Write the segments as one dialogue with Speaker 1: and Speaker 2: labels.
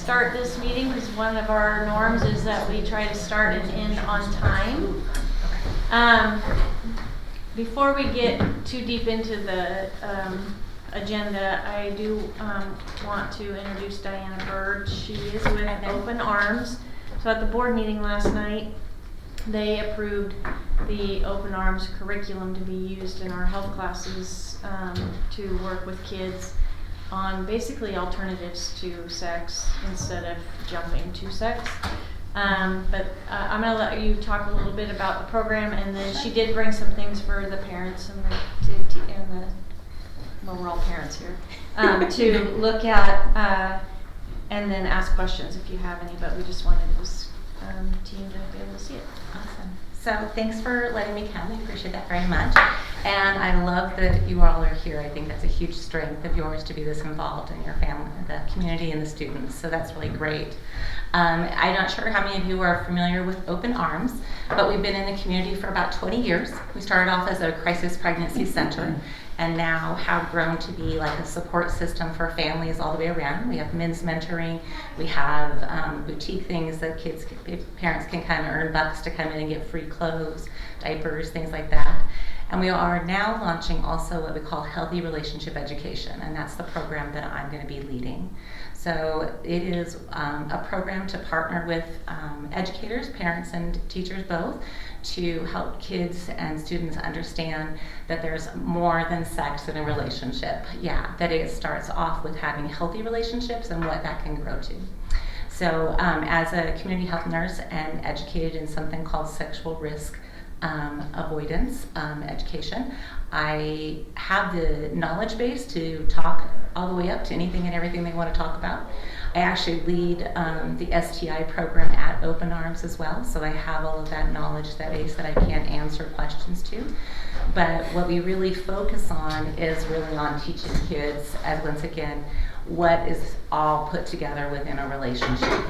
Speaker 1: start this meeting because one of our norms is that we try to start and end on time. Before we get too deep into the agenda, I do want to introduce Diana Bird. She is with Open Arms. So at the board meeting last night, they approved the Open Arms curriculum to be used in our health classes to work with kids on basically alternatives to sex instead of jumping to sex. But I'm going to let you talk a little bit about the program, and then she did bring some things for the parents and well, we're all parents here, to look at and then ask questions if you have any, but we just wanted this team to be able to see it.
Speaker 2: Awesome. So thanks for letting me come. I appreciate that very much. And I love that you all are here. I think that's a huge strength of yours to be this involved in your family, the community, and the students. So that's really great. I'm not sure how many of you are familiar with Open Arms, but we've been in the community for about 20 years. We started off as a crisis pregnancy center and now have grown to be like a support system for families all the way around. We have men's mentoring. We have boutique things that parents can come earn bucks to come in and get free clothes, diapers, things like that. And we are now launching also what we call Healthy Relationship Education, and that's the program that I'm going to be leading. So it is a program to partner with educators, parents, and teachers both to help kids and students understand that there's more than sex in a relationship. Yeah, that it starts off with having healthy relationships and what that can grow to. So as a community health nurse and educated in something called sexual risk avoidance education, I have the knowledge base to talk all the way up to anything and everything they want to talk about. I actually lead the STI program at Open Arms as well, so I have all of that knowledge base that I can answer questions to. But what we really focus on is really on teaching kids, as once again, what is all put together within a relationship.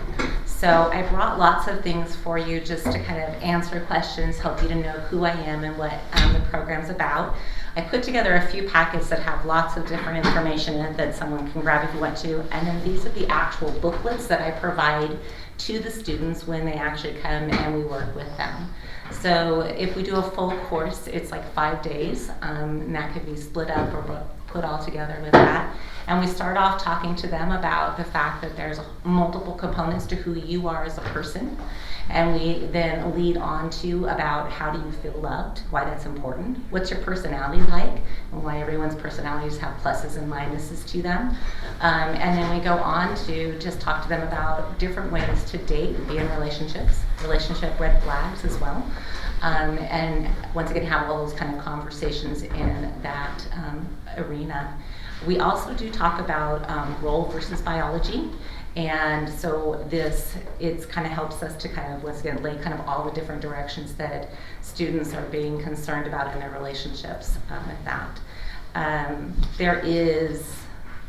Speaker 2: So I brought lots of things for you just to kind of answer questions, help you to know who I am and what the program's about. I put together a few packets that have lots of different information in it that someone can grab if you want to. And then these are the actual booklets that I provide to the students when they actually come and we work with them. So if we do a full course, it's like 5 days, and that could be split up or put all together with that. And we start off talking to them about the fact that there's multiple components to who you are as a person. And we then lead on to about how do you feel loved, why that's important, what's your personality like, and why everyone's personalities have pluses and minuses to them. And then we go on to just talk to them about different ways to date and be in relationships, relationship red flags as well. And once again, have all those kind of conversations in that arena. We also do talk about role versus biology. And so it kind of helps us to kind of, once again, lay kind of all the different directions that students are being concerned about in their relationships with that. There is,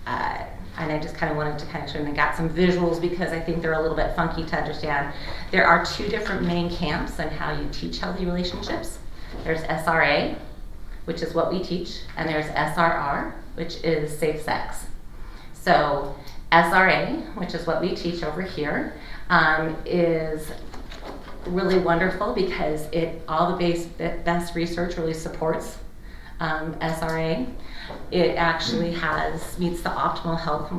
Speaker 2: and I just kind of wanted to kind of show you, and I got some visuals because I think they're a little bit funky to understand. There are 2 different main camps on how you teach healthy relationships. There's SRA, which is what we teach, and there's SRR, which is safe sex. So SRA, which is what we teach over here, is really wonderful because all the best research really supports SRA. It actually meets the optimal health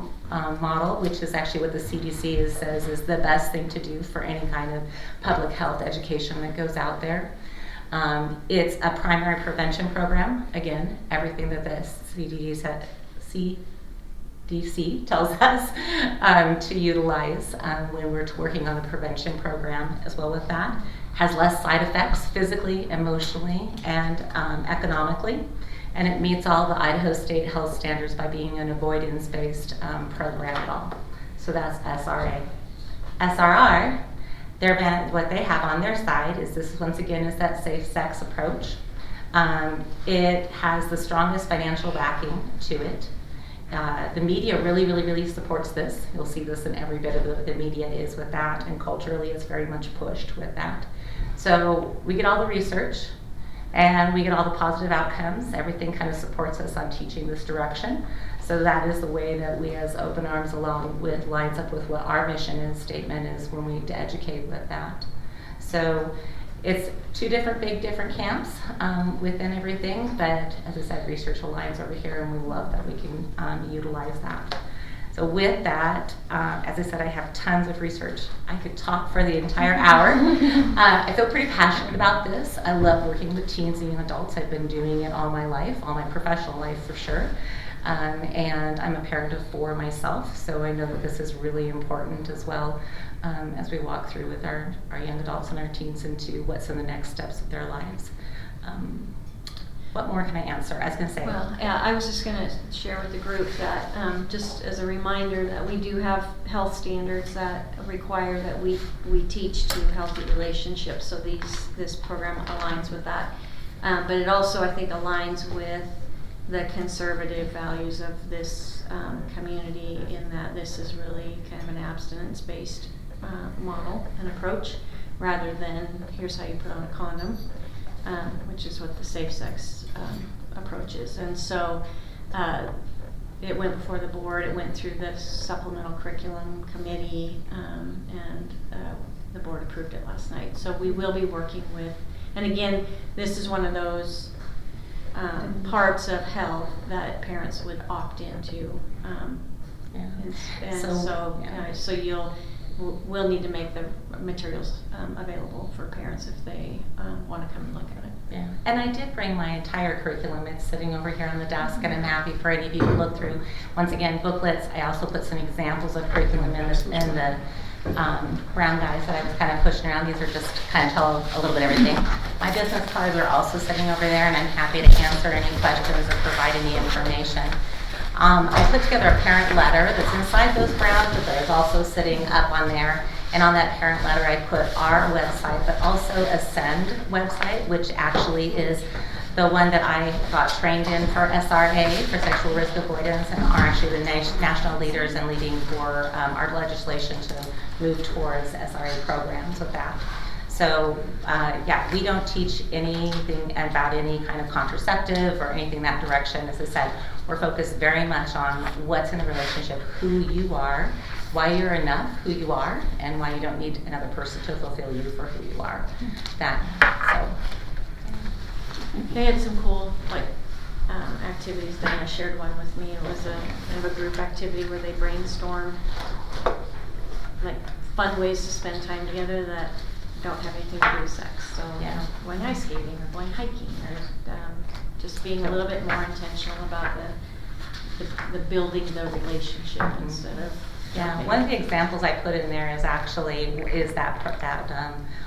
Speaker 2: model, which is actually what the CDC says is the best thing to do for any kind of public health education that goes out there. It's a primary prevention program. Again, everything that the CDC tells us to utilize when we're working on the prevention program as well with that. Has less side effects physically, emotionally, and economically. And it meets all the Idaho State health standards by being an avoidance-based program at all. So that's SRA. SRR, what they have on their side is this, once again, is that safe sex approach. It has the strongest financial backing to it. The media really supports this. You'll see this in every bit of the media is with that, and culturally it's very much pushed with that. So we get all the research and we get all the positive outcomes. Everything kind of supports us on teaching this direction. So that is the way that we as Open Arms along with lines up with what our mission and statement is when we educate with that. So it's two different camps within everything, but as I said, research aligns over here, and we love that we can utilize that. So with that, as I said, I have tons of research. I could talk for the entire hour. I feel pretty passionate about this. I love working with teens and young adults. I've been doing it all my life, all my professional life for sure. And I'm a parent of 4 myself, so I know that this is really important as well as we walk through with our young adults and our teens into what's in the next steps of their lives. What more can I answer? I was going to say.
Speaker 3: Well, yeah, I was just going to share with the group that just as a reminder that we do have health standards that require that we teach to healthy relationships. So this program aligns with that. But it also, I think, aligns with the conservative values of this community in that this is really kind of an abstinence-based model and approach rather than here's how you put on a condom. Which is what the safe sex approach is. And so it went before the board, it went through the supplemental curriculum committee, and the board approved it last night. So we will be working with, and again, this is one of those parts of health that parents would opt into. We'll need to make the materials available for parents if they want to come and look at it.
Speaker 2: Yeah, and I did bring my entire curriculum. It's sitting over here on the desk, and I'm happy for any of you to look through. Once again, booklets. I also put some examples of curriculum in the brown guys that I was kind of pushing around. These are just to kind of tell a little bit of everything. My business cards are also sitting over there, and I'm happy to answer any questions or provide any information. I put together a parent letter that's inside those browns, but there's also sitting up on there. And on that parent letter, I put our website, but also Ascend website, which actually is the one that I got trained in for SRA, for sexual risk avoidance, and are actually the national leaders in leading for our legislation to move towards SRA programs with that. So we don't teach anything about any kind of contraceptive or anything that direction. As I said, we're focused very much on what's in the relationship, who you are, why you're enough, who you are, and why you don't need another person to fulfill you for who you are.
Speaker 1: They had some cool activities. Diana shared one with me. It was kind of a group activity where they brainstormed fun ways to spend time together that don't have anything to do with sex. So going ice skating or going hiking or just being a little bit more intentional about the building the relationship instead of.
Speaker 2: Yeah, one of the examples I put in there is that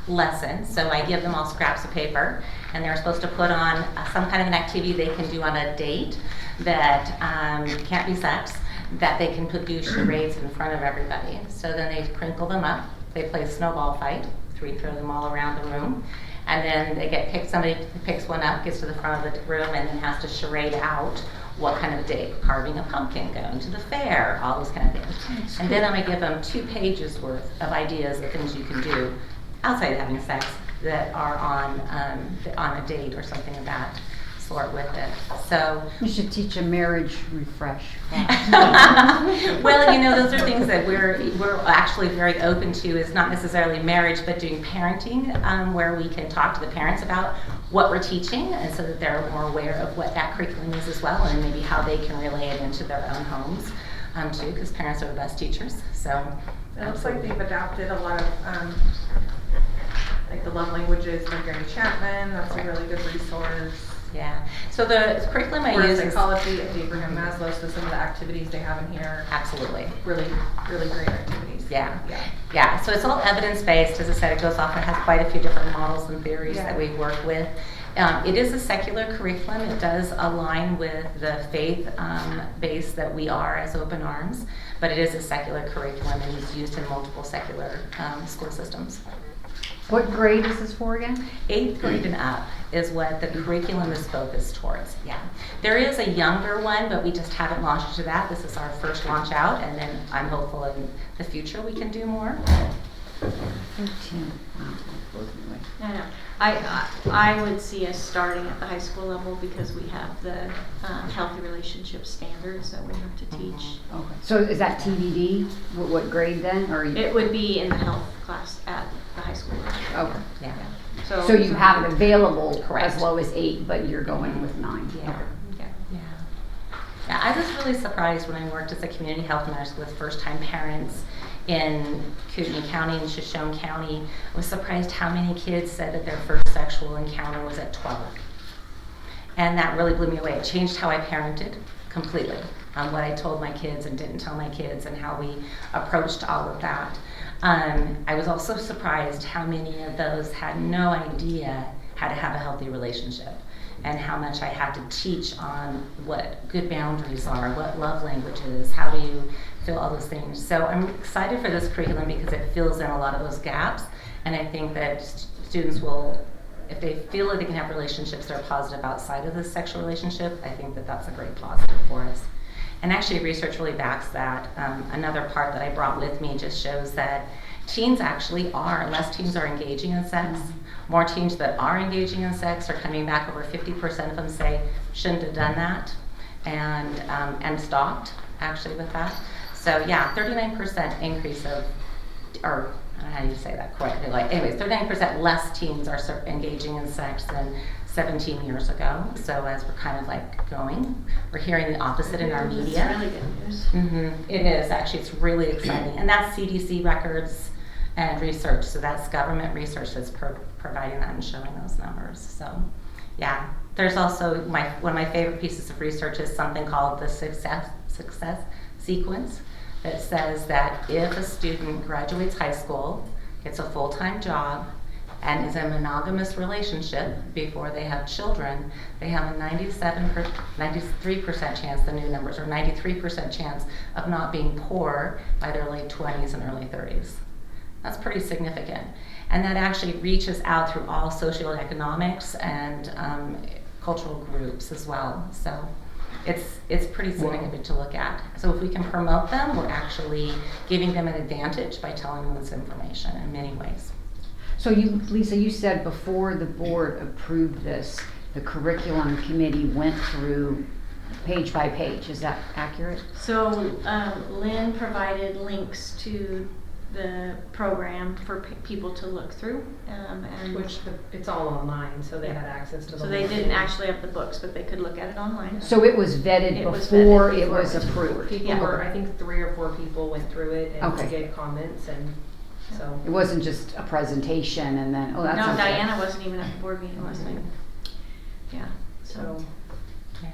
Speaker 2: lesson. So I give them all scraps of paper, and they're supposed to put on some kind of an activity they can do on a date that can't be sex, that they can do charades in front of everybody. So then they crinkle them up, they play a snowball fight, throw them all around the room, and then they get picked. Somebody picks one up, gets to the front of the room, and then has to charade out what kind of a date, carving a pumpkin, going to the fair, all those kind of things. And then I'm going to give them 2 pages worth of ideas of things you can do outside of having sex that are on a date or something of that sort with it. So
Speaker 4: you should teach a marriage refresh.
Speaker 2: Well, those are things that we're actually very open to. Is not necessarily marriage, but doing parenting, where we can talk to the parents about what we're teaching, and so that they're more aware of what that curriculum is as well, and maybe how they can relay it into their own homes too, because parents are the best teachers. So
Speaker 5: it looks like they've adapted a lot of the love languages by Gary Chapman. That's a really good resource.
Speaker 2: Yeah. So the curriculum I use is
Speaker 5: psychology of Abraham Maslow. So some of the activities they have in here.
Speaker 2: Absolutely.
Speaker 5: Really, really great activities.
Speaker 2: Yeah. So it's all evidence-based. As I said, it goes off and has quite a few different models and theories that we work with. It is a secular curriculum. It does align with the faith base that we are as Open Arms, but it is a secular curriculum and is used in multiple secular school systems.
Speaker 4: What grade is this for again?
Speaker 2: 8th grade and up is what the curriculum is focused towards. Yeah. There is a younger one, but we just haven't launched to that. This is our first launch out, and then I'm hopeful in the future we can do more.
Speaker 4: 13. Wow, that blows me away.
Speaker 1: I know. I would see us starting at the high school level because we have the healthy relationship standards that we have to teach.
Speaker 4: Okay. So is that TBD? What grade then? Or
Speaker 1: It would be in the health class at the high school level.
Speaker 4: okay.
Speaker 2: Yeah.
Speaker 4: So you have it available
Speaker 2: Correct.
Speaker 4: as low as 8, but you're going with 9.
Speaker 2: Yeah.
Speaker 4: Okay.
Speaker 2: Yeah. Yeah, I was really surprised when I worked as a community health nurse with first-time parents in Kootenai County and Shoshone County. I was surprised how many kids said that their first sexual encounter was at 12. And that really blew me away. It changed how I parented completely, on what I told my kids and didn't tell my kids and how we approached all of that. I was also surprised how many of those had no idea how to have a healthy relationship and how much I had to teach on what good boundaries are, what love language is, how do you feel all those things. So I'm excited for this curriculum because it fills in a lot of those gaps, and I think that students will, if they feel like they can have relationships that are positive outside of the sexual relationship, I think that that's a great positive for us. And actually research really backs that. Another part that I brought with me just shows that teens actually are, less teens are engaging in sex. More teens that are engaging in sex are coming back. Over 50% of them say, shouldn't have done that, and stopped actually with that. So yeah, 39% increase of, or I don't know how you say that correctly, like anyways, 39% less teens are engaging in sex than 17 years ago. So as we're kind of like going, we're hearing the opposite in our media.
Speaker 1: It's really good news.
Speaker 2: Mm-hmm. It is, actually, it's really exciting. And that's CDC records and research, so that's government research that's providing that and showing those numbers. So yeah, there's also one of my favorite pieces of research is something called the success sequence that says that if a student graduates high school, gets a full-time job, and is in a monogamous relationship before they have children, they have a 93% chance, the new numbers, or 93% chance of not being poor by their late 20s and early 30s. That's pretty significant. And that actually reaches out through all socioeconomics and cultural groups as well. So it's pretty significant to look at. So if we can promote them, we're actually giving them an advantage by telling them this information in many ways.
Speaker 4: So Lisa, you said before the board approved this, the curriculum committee went through page by page. Is that accurate?
Speaker 1: So Lynn provided links to the program for people to look through, and
Speaker 5: It's all online, so they had access to the.
Speaker 1: so they didn't actually have the books, but they could look at it online.
Speaker 4: So it was vetted
Speaker 1: It was
Speaker 4: before
Speaker 1: vetted
Speaker 4: it
Speaker 1: before
Speaker 4: was
Speaker 1: it was
Speaker 4: approved?
Speaker 5: People
Speaker 1: Yeah.
Speaker 5: were, I think 3 or 4 people went through it and
Speaker 4: Okay.
Speaker 5: gave comments, and so.
Speaker 4: It wasn't just a presentation and then, oh, that's
Speaker 1: No,
Speaker 4: okay.
Speaker 1: Diana wasn't even at the board meeting last night. Yeah,
Speaker 5: So,
Speaker 2: Yeah.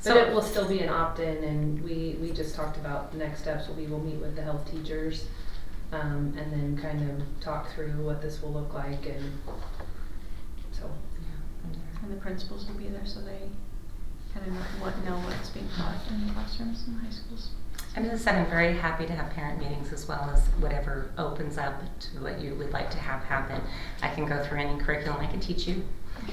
Speaker 5: but it will still be an opt-in, and we just talked about the next steps will be, we'll meet with the health teachers, and then kind of talk through what this will look like, and so.
Speaker 1: and the principals will be there, so they kind of know what's being taught in the classrooms in high schools.
Speaker 2: And as I said, I'm very happy to have parent meetings as well as whatever opens up to what you would like to have happen. I can go through any curriculum, I can teach you.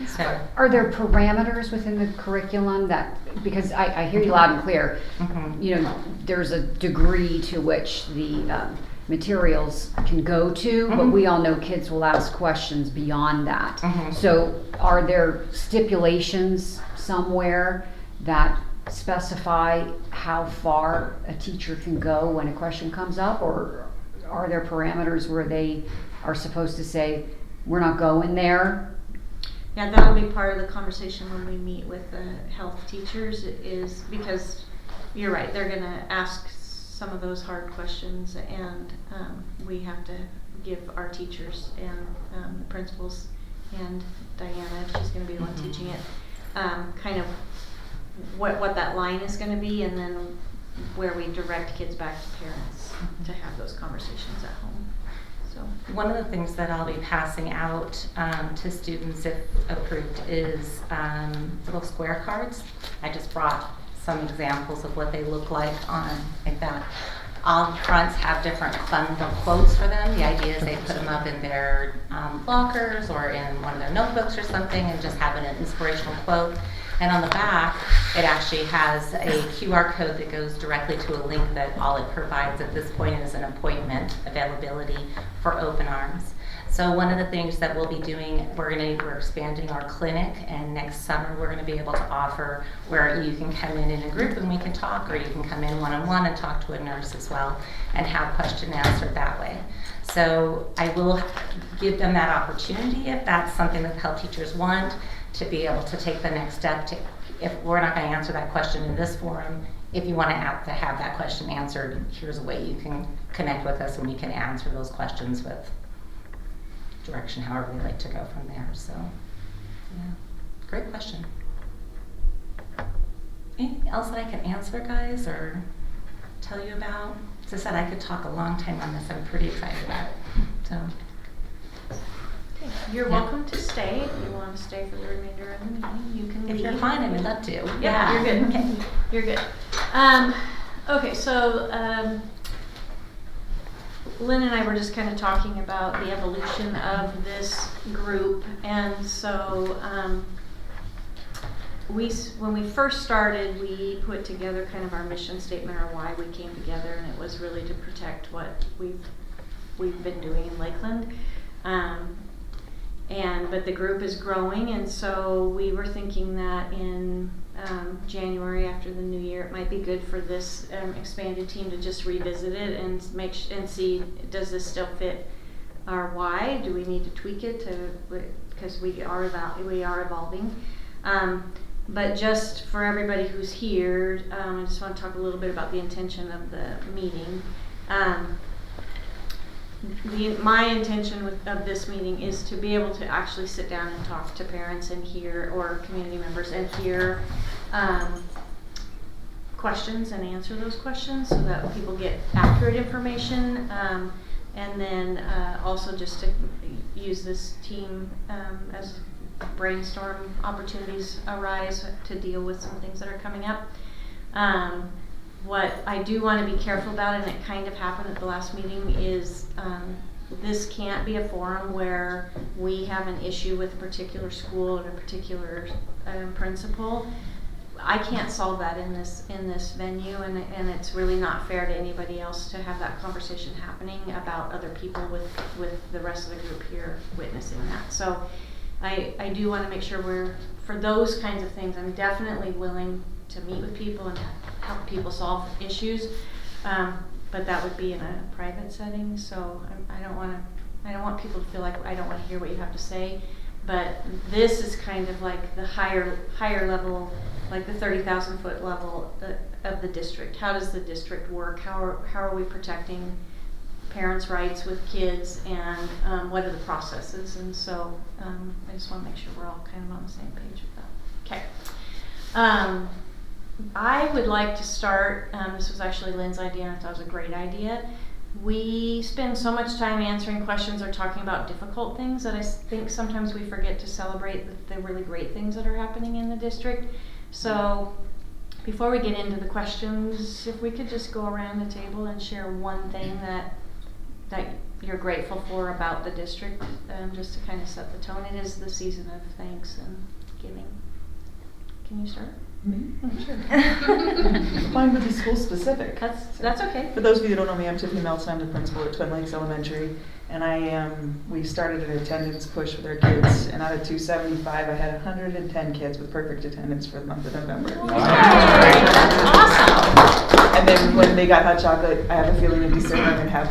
Speaker 2: So,
Speaker 4: Are there parameters within the curriculum that, because I hear you loud and clear,
Speaker 2: mhm.
Speaker 4: you know, there's a degree to which the materials can go to, but
Speaker 2: Mhm.
Speaker 4: we all know kids will ask questions beyond that.
Speaker 2: Mhm.
Speaker 4: So are there stipulations somewhere that specify how far a teacher can go when a question comes up, or are there parameters where they are supposed to say, we're not going there?
Speaker 1: Yeah, that'll be part of the conversation when we meet with the health teachers, is because you're right, they're gonna ask some of those hard questions, and we have to give our teachers and the principals and Diana, if she's gonna be the one teaching it, kind of what that line is gonna be, and then where we direct kids back to parents to have those conversations at home. So
Speaker 2: One of the things that I'll be passing out to students, if approved, is little square cards. I just brought some examples of what they look like on like that. All fronts have different fun little quotes for them. The idea is they put them up in their lockers or in one of their notebooks or something, and just having an inspirational quote. And on the back, it actually has a QR code that goes directly to a link that all it provides at this point is an appointment availability for open arms. So one of the things that we'll be doing, we're expanding our clinic, and next summer we're going to be able to offer where you can come in a group and we can talk, or you can come in one-on-one and talk to a nurse as well and have question answered that way. So I will give them that opportunity if that's something that the health teachers want, to be able to take the next step. If we're not going to answer that question in this forum, if you want to have that question answered, here's a way you can connect with us and we can answer those questions with direction, however we like to go from there. So, yeah, great question. Anything else that I can answer, guys, or tell you about? As I said, I could talk a long time on this. I'm pretty excited about it. So,
Speaker 1: You're
Speaker 2: Yeah.
Speaker 1: welcome to stay. If you want to stay for the remainder of the meeting, you can
Speaker 2: if you're
Speaker 1: leave.
Speaker 2: fine, I would love to.
Speaker 1: Yeah, you're good.
Speaker 2: Okay.
Speaker 1: You're good. Okay, so Lynn and I were just kind of talking about the evolution of this group, and so when we first started, we put together kind of our mission statement, or why we came together, and it was really to protect what we've been doing in Lakeland. But the group is growing, and so we were thinking that in January after the new year, it might be good for this expanded team to just revisit it and and see, does this still fit our why? Do we need to tweak it because we are evolving? But just for everybody who's here, I just want to talk a little bit about the intention of the meeting. My intention of this meeting is to be able to actually sit down and talk to parents and hear, or community members, and hear questions and answer those questions so that people get accurate information, and then also just to use this team as brainstorm opportunities arise to deal with some things that are coming up. What I do want to be careful about, and it kind of happened at the last meeting, is this can't be a forum where we have an issue with a particular school or a particular principal. I can't solve that in this venue, and it's really not fair to anybody else to have that conversation happening about other people with the rest of the group here witnessing that. So I do want to make sure for those kinds of things, I'm definitely willing to meet with people and help people solve issues, but that would be in a private setting. So I don't want people to feel like I don't want to hear what you have to say. But this is kind of like the higher level, like the 30,000 foot level of the district. How does the district work? How are we protecting parents' rights with kids, and what are the processes? And so I just want to make sure we're all kind of on the same page with that. Okay. I would like to start, this was actually Lynn's idea, and I thought it was a great idea. We spend so much time answering questions or talking about difficult things that I think sometimes we forget to celebrate the really great things that are happening in the district. So before we get into the questions, if we could just go around the table and share one thing that you're grateful for about the district, just to kind of set the tone. It is the season of thanks and giving. Can you start?
Speaker 6: Me?
Speaker 1: Sure.
Speaker 6: Mine would be school specific.
Speaker 1: That's okay.
Speaker 6: For those of you who don't know me, I'm Tiffany Meltz. I'm the principal at Twin Lakes Elementary, and we started an attendance push with our kids, and out of 275, I had 110 kids with perfect attendance for the month of November.
Speaker 1: Wow. That's awesome.
Speaker 6: And then when they got hot chocolate, I have a feeling in December I'm going to have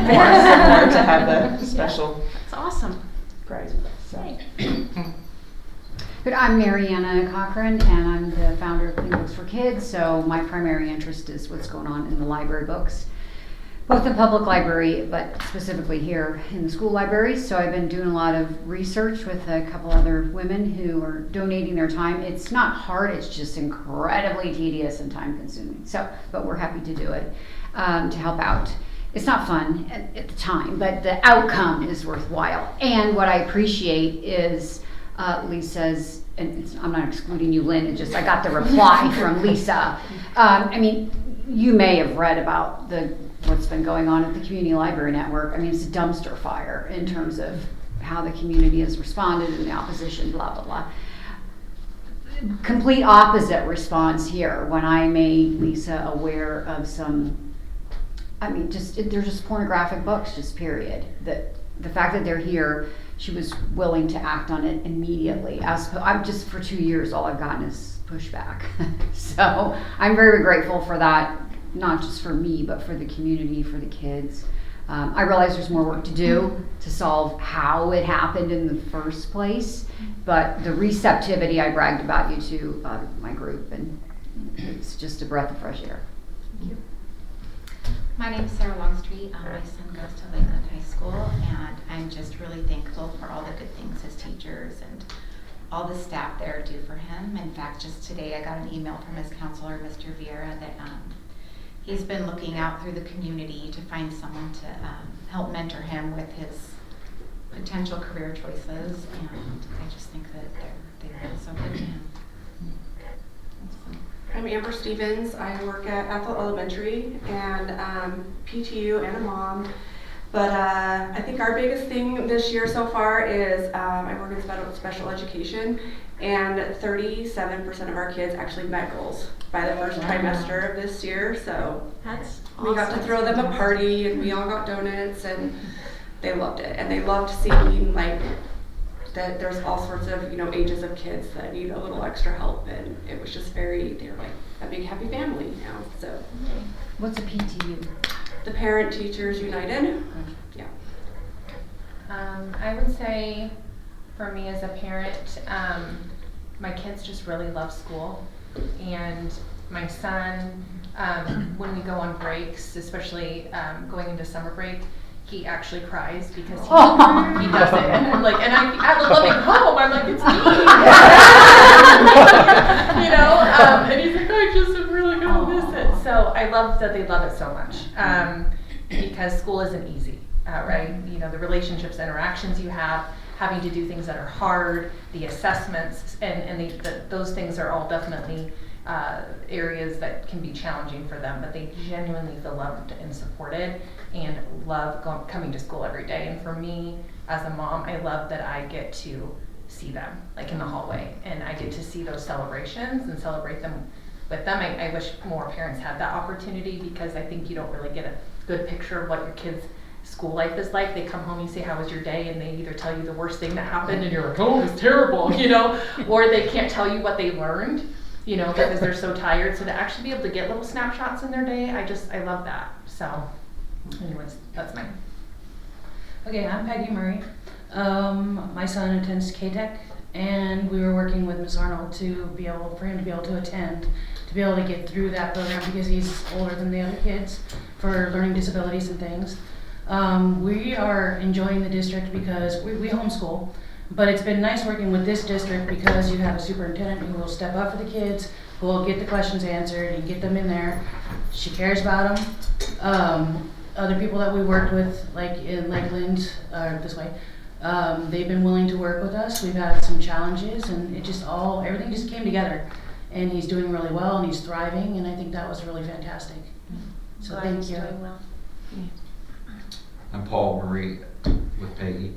Speaker 6: more to have the special
Speaker 1: That's awesome.
Speaker 6: prize with us. So.
Speaker 4: But I'm Mariana Cochran, and I'm the founder of Clean Books for Kids, so my primary interest is what's going on in the library books, both the public library, but specifically here in the school libraries. So I've been doing a lot of research with a couple other women who are donating their time. It's not hard, it's just incredibly tedious and time consuming. So, but we're happy to do it to help out. It's not fun at the time, but the outcome is worthwhile. And what I appreciate is Lisa's, and I'm not excluding you, Lynn, I got the reply from Lisa. I mean, you may have read about what's been going on at the Community Library Network. I mean, it's a dumpster fire in terms of how the community has responded and the opposition, blah, blah, blah. complete opposite response here when I made Lisa aware of some, they're just pornographic books, just period. That the fact that they're here, she was willing to act on it immediately. I'm just, for 2 years, all I've gotten is pushback. So I'm very grateful for that, not just for me, but for the community, for the kids. I realize there's more work to do to solve how it happened in the first place, but the receptivity, I bragged about you to my group, and it's just a breath of fresh air.
Speaker 7: Thank you. My name is Sarah Longstreet. My son goes to Lakeland High School, and I'm just really thankful for all the good things his teachers and all the staff there do for him. In fact, just today I got an email from his counselor, Mr. Vieira, that he's been looking out through the community to find someone to help mentor him with his potential career choices, and I just think that they've been so good to him.
Speaker 8: I'm Amber Stevens. I work at Ethel Elementary and PTU and a mom. But I think our biggest thing this year so far is I work in special education, and 37% of our kids actually met goals by the first trimester of this year. So
Speaker 1: That's
Speaker 8: we got to
Speaker 1: awesome.
Speaker 8: throw them a party, and we all got donuts, and they loved it. And they loved seeing like that there's all sorts of ages of kids that need a little extra help, and it was just they're like a big happy family now. So
Speaker 4: What's a PTU?
Speaker 8: the Parent Teachers United. Yeah.
Speaker 9: I would say for me as a parent, my kids just really love school, and my son, when we go on breaks, especially going into summer break, he actually cries because he does it, and I'm like, and I'm loving home. I'm like, it's me, and he's like, I just am really gonna miss it. So I love that they love it so much, because school isn't easy, right? The relationships, interactions you have, having to do things that are hard, the assessments, and those things are all definitely areas that can be challenging for them, but they genuinely feel loved and supported and love coming to school every day. And for me as a mom, I love that I get to see them like in the hallway, and I get to see those celebrations and celebrate them with them. I wish more parents had that opportunity, because I think you don't really get a good picture of what your kids' school life is like. They come home, you say, how was your day? And they either tell you the worst thing that happened and you're like, oh, it was terrible, or they can't tell you what they learned, because they're so tired. So to actually be able to get little snapshots in their day, I love that. So anyways, that's mine.
Speaker 10: Okay, I'm Peggy Murray. My son attends K-Tech, and we were working with Ms. Arnold for him to be able to attend, to be able to get through that program, because he's older than the other kids for learning disabilities and things. We are enjoying the district because we homeschool, but it's been nice working with this district because you have a superintendent who will step up for the kids, who will get the questions answered and get them in there. She cares about them. Other people that we worked with, like in Lakeland, this way, they've been willing to work with us. We've had some challenges, and everything just came together. And he's doing really well, and he's thriving, and I think that was really fantastic. So
Speaker 1: Glad
Speaker 10: thank
Speaker 1: he's
Speaker 10: you.
Speaker 1: doing well.
Speaker 11: I'm Paul Murray with Peggy.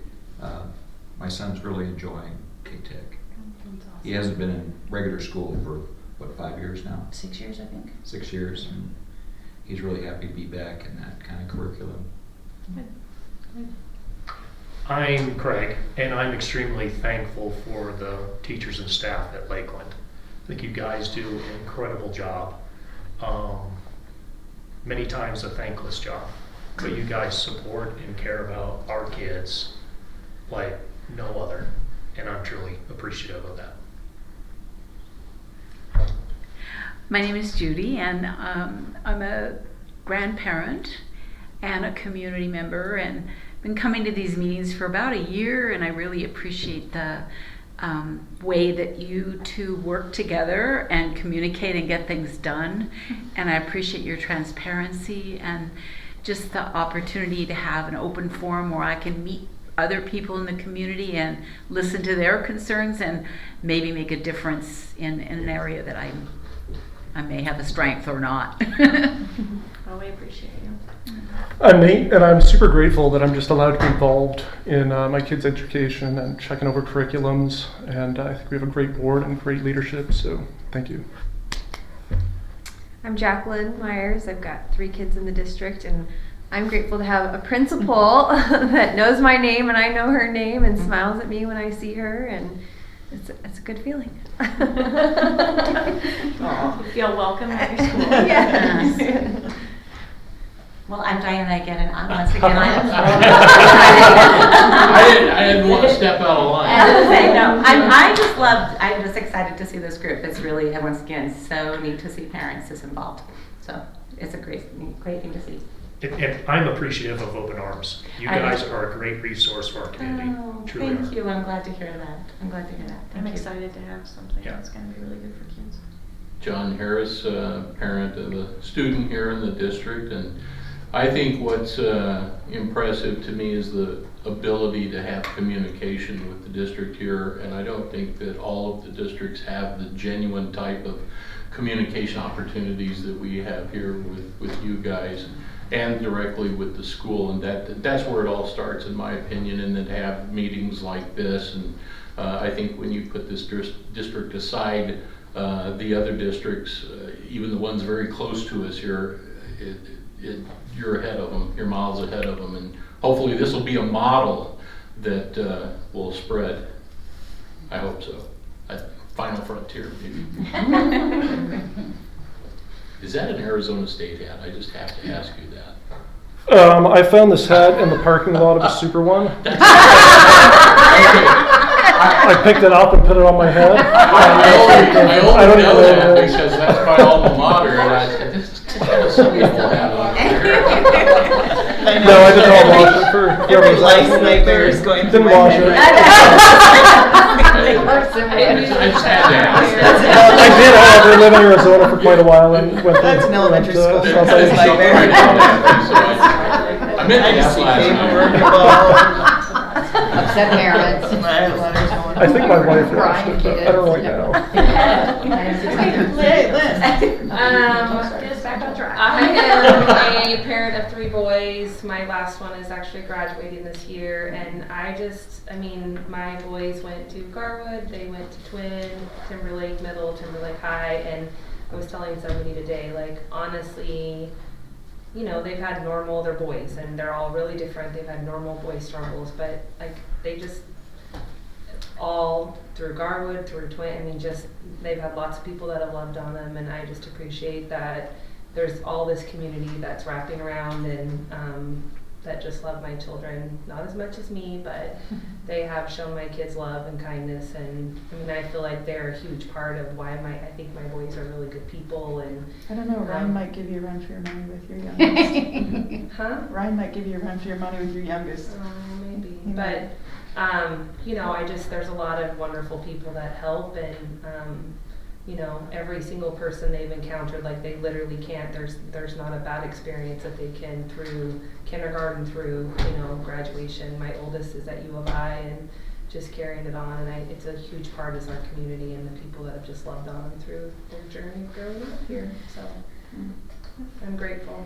Speaker 11: My son's really enjoying K-Tech. He hasn't been in regular school for, 5 years now?
Speaker 10: 6 years, I think.
Speaker 11: 6 years, and he's really happy to be back in that kind of curriculum.
Speaker 12: I'm Craig, and I'm extremely thankful for the teachers and staff at Lakeland. I think you guys do an incredible job. Many times a thankless job, but you guys support and care about our kids like no other, and I'm truly appreciative of that.
Speaker 13: My name is Judy, and I'm a grandparent and a community member, and been coming to these meetings for about a year, and I really appreciate the way that you two work together and communicate and get things done. And I appreciate your transparency and just the opportunity to have an open forum where I can meet other people in the community and listen to their concerns and maybe make a difference in an area that I may have a strength or not.
Speaker 1: Well, we appreciate you.
Speaker 14: I'm Nate, and I'm super grateful that I'm just allowed to be involved in my kids' education and checking over curriculums. And I think we have a great board and great leadership, so thank you.
Speaker 15: I'm Jacqueline Myers. I've got 3 kids in the district, and I'm grateful to have a principal that knows my name and I know her name and smiles at me when I see her, and it's a good feeling.
Speaker 1: You feel welcome at your school.
Speaker 15: Yes.
Speaker 2: Well, I'm Diana again, and once again, I am
Speaker 12: I didn't want to step out of line.
Speaker 2: I was gonna say, no, I'm just excited to see this group. It's really, and once again, so neat to see parents this involved. So it's a great thing to see.
Speaker 12: And I'm appreciative of Open Arms. You guys are a great resource for our community. Truly
Speaker 2: Thank
Speaker 12: are.
Speaker 2: you. I'm glad to hear that.
Speaker 1: I'm excited to have something that's going to be really good for kids.
Speaker 16: John Harris, parent of a student here in the district, and I think what's impressive to me is the ability to have communication with the district here, and I don't think that all of the districts have the genuine type of communication opportunities that we have here with you guys and directly with the school, and that's where it all starts, in my opinion, and then to have meetings like this. And I think when you put this district aside, the other districts, even the ones very close to us here, you're ahead of them, you're miles ahead of them, and hopefully this will be a model that will spread. I hope so. Final frontier, maybe. Is that an Arizona State hat? I just have to ask you that.
Speaker 14: I found this hat in the parking lot of a Super One. I picked it up and put it on my head.
Speaker 16: I only know that because that's my alma mater, and I said, this is kind of some people hat on here.
Speaker 14: No, I did not wash it for
Speaker 6: Every life nightmare is going through
Speaker 14: didn't
Speaker 6: my
Speaker 14: wash
Speaker 6: head
Speaker 14: it.
Speaker 16: I just had to ask.
Speaker 14: I did, however, live in Arizona for quite a while and went to
Speaker 6: That's an elementary school.
Speaker 14: South
Speaker 6: That's
Speaker 14: Lake.
Speaker 6: nightmare.
Speaker 16: I meant to ask last night.
Speaker 4: Upset parents.
Speaker 14: I think my wife watched it, but I don't right now.
Speaker 6: Hey, Liz.
Speaker 1: Get us back on track.
Speaker 5: I am a parent of 3 boys. My last one is actually graduating this year, and my boys went to Garwood, they went to Twin, Timberlake Middle, Timberlake High, and I was telling somebody today, like, honestly, they've had they're boys, and they're all really different. They've had normal boy struggles, but like they just all through Garwood, through Twin, they've had lots of people that have loved on them, and I just appreciate that there's all this community that's wrapping around and that just love my children, not as much as me, but they have shown my kids love and kindness, and I feel like they're a huge part of why I think my boys are really good people. And
Speaker 6: I don't know, Ryan might give you a run for your money with your youngest.
Speaker 5: Huh?
Speaker 6: Ryan might give you a run for your money with your youngest.
Speaker 5: Maybe. But there's a lot of wonderful people that help, and every single person they've encountered, like they literally can't, there's not a bad experience that they can through kindergarten through, graduation. My oldest is at U of I and just carrying it on, and it's a huge part of our community and the people that have just loved on them through their journey growing up here. So I'm grateful.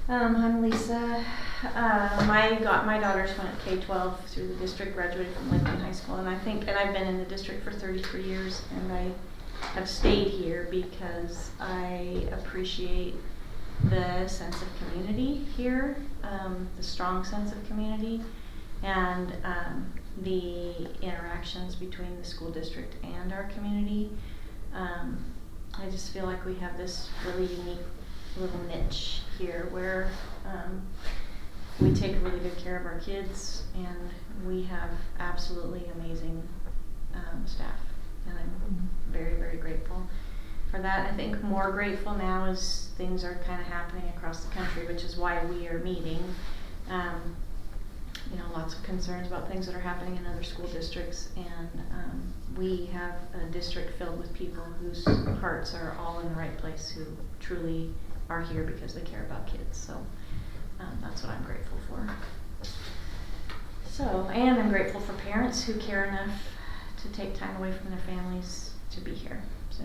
Speaker 1: I'm Lisa. My daughters went K-12 through the district, graduated from Lakeland High School, and I've been in the district for 33 years, and I have stayed here because I appreciate the sense of community here, the strong sense of community, and the interactions between the school district and our community. I just feel like we have this really unique little niche here where we take really good care of our kids, and we have absolutely amazing staff, and I'm very, very grateful for that. I think more grateful now as things are kind of happening across the country, which is why we are meeting. Lots of concerns about things that are happening in other school districts, and we have a district filled with people whose hearts are all in the right place, who truly are here because they care about kids. So that's what I'm grateful for. And I'm grateful for parents who care enough to take time away from their families to be here. So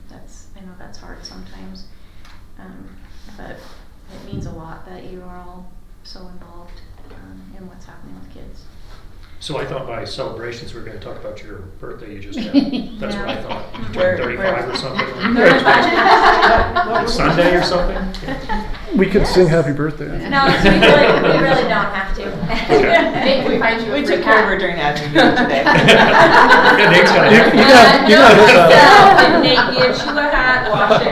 Speaker 1: I know that's hard sometimes, but it means a lot that you are all so involved in what's happening with kids.
Speaker 12: So I thought by celebrations we were going to talk about your birthday you just had. That's what I thought. You
Speaker 6: Where-
Speaker 12: turned 35 or something.
Speaker 6: What
Speaker 12: It's
Speaker 6: was-
Speaker 12: Sunday or something.
Speaker 14: We could sing happy birthday.
Speaker 1: No, we really don't have to.
Speaker 9: Maybe we find you a
Speaker 6: We
Speaker 9: free
Speaker 6: took care of
Speaker 9: hat.
Speaker 6: her during admin meeting today.
Speaker 12: Yeah, Nate's got a
Speaker 14: You
Speaker 12: hat.
Speaker 14: got his,
Speaker 1: If Nate gives you a hat, wash it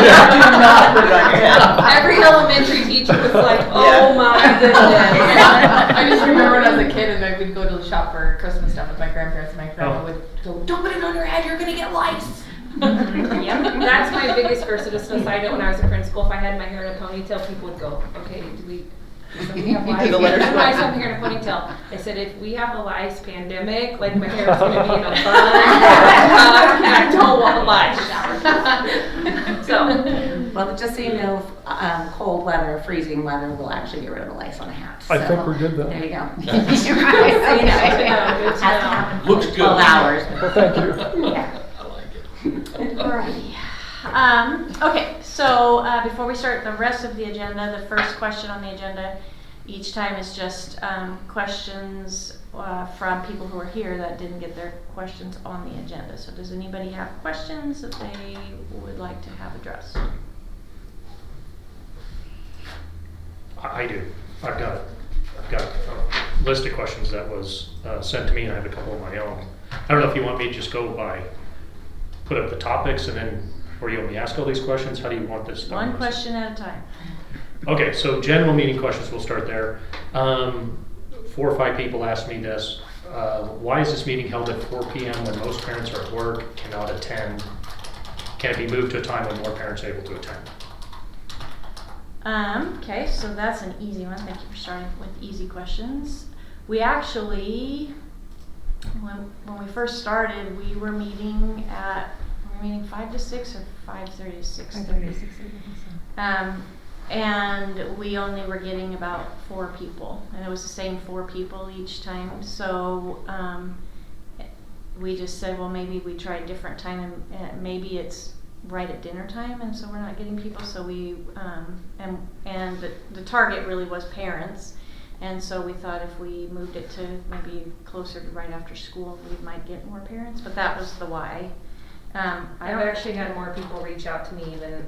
Speaker 6: Do not put it on your head.
Speaker 9: Every elementary teacher was like,
Speaker 6: Yeah.
Speaker 9: oh my goodness. I just remember when I was a kid and I would go to the shop for Christmas stuff with my grandparents, and my grandma would go, don't put it on your head, you're gonna get lice.
Speaker 1: Yep.
Speaker 9: That's my biggest verse. Just a side note, when I was a principal, if I had my hair in a ponytail, people would go, okay, do we have
Speaker 6: the letter
Speaker 9: lice? Why is
Speaker 6: split.
Speaker 9: my hair in a ponytail? I said, if we have a lice pandemic, like my hair is gonna be in a bun, and I don't want lice. So.
Speaker 2: Well, just so you know, cold weather, freezing weather will actually get rid of the lice on a hat.
Speaker 14: I
Speaker 2: So,
Speaker 14: think we're good then.
Speaker 2: There you go.
Speaker 6: Yeah.
Speaker 2: So, you know,
Speaker 9: Good
Speaker 2: it
Speaker 9: to
Speaker 2: has to
Speaker 9: know.
Speaker 2: happen
Speaker 16: Looks
Speaker 2: for
Speaker 16: good.
Speaker 2: 12 hours.
Speaker 14: Well, thank you.
Speaker 2: Yeah.
Speaker 16: I like it.
Speaker 1: Alrighty. Okay, so before we start the rest of the agenda, the first question on the agenda each time is just questions from people who are here that didn't get their questions on the agenda. So does anybody have questions that they would like to have addressed?
Speaker 12: I do. I've got a list of questions that was sent to me, and I have a couple of my own. I don't know if you want me to just go by, put up the topics, and then, or you want me to ask all these questions? How do you want this done?
Speaker 1: One question at a time.
Speaker 12: Okay, so general meeting questions, we'll start there. 4 or 5 people asked me this. Why is this meeting held at 4 p.m. when most parents are at work, cannot attend? Can it be moved to a time when more parents are able to attend?
Speaker 1: Okay, so that's an easy one. Thank you for starting with easy questions. We actually, when we first started, we were meeting 5 to 6 or 5:30 to 6:30. And we only were getting about 4 people, and it was the same 4 people each time. So we just said, well, maybe we try a different time, and maybe it's right at dinner time, and so we're not getting people. So we and the target really was parents, and so we thought if we moved it to maybe closer to right after school, we might get more parents. But that was the why.
Speaker 9: I've actually had more people reach out to me than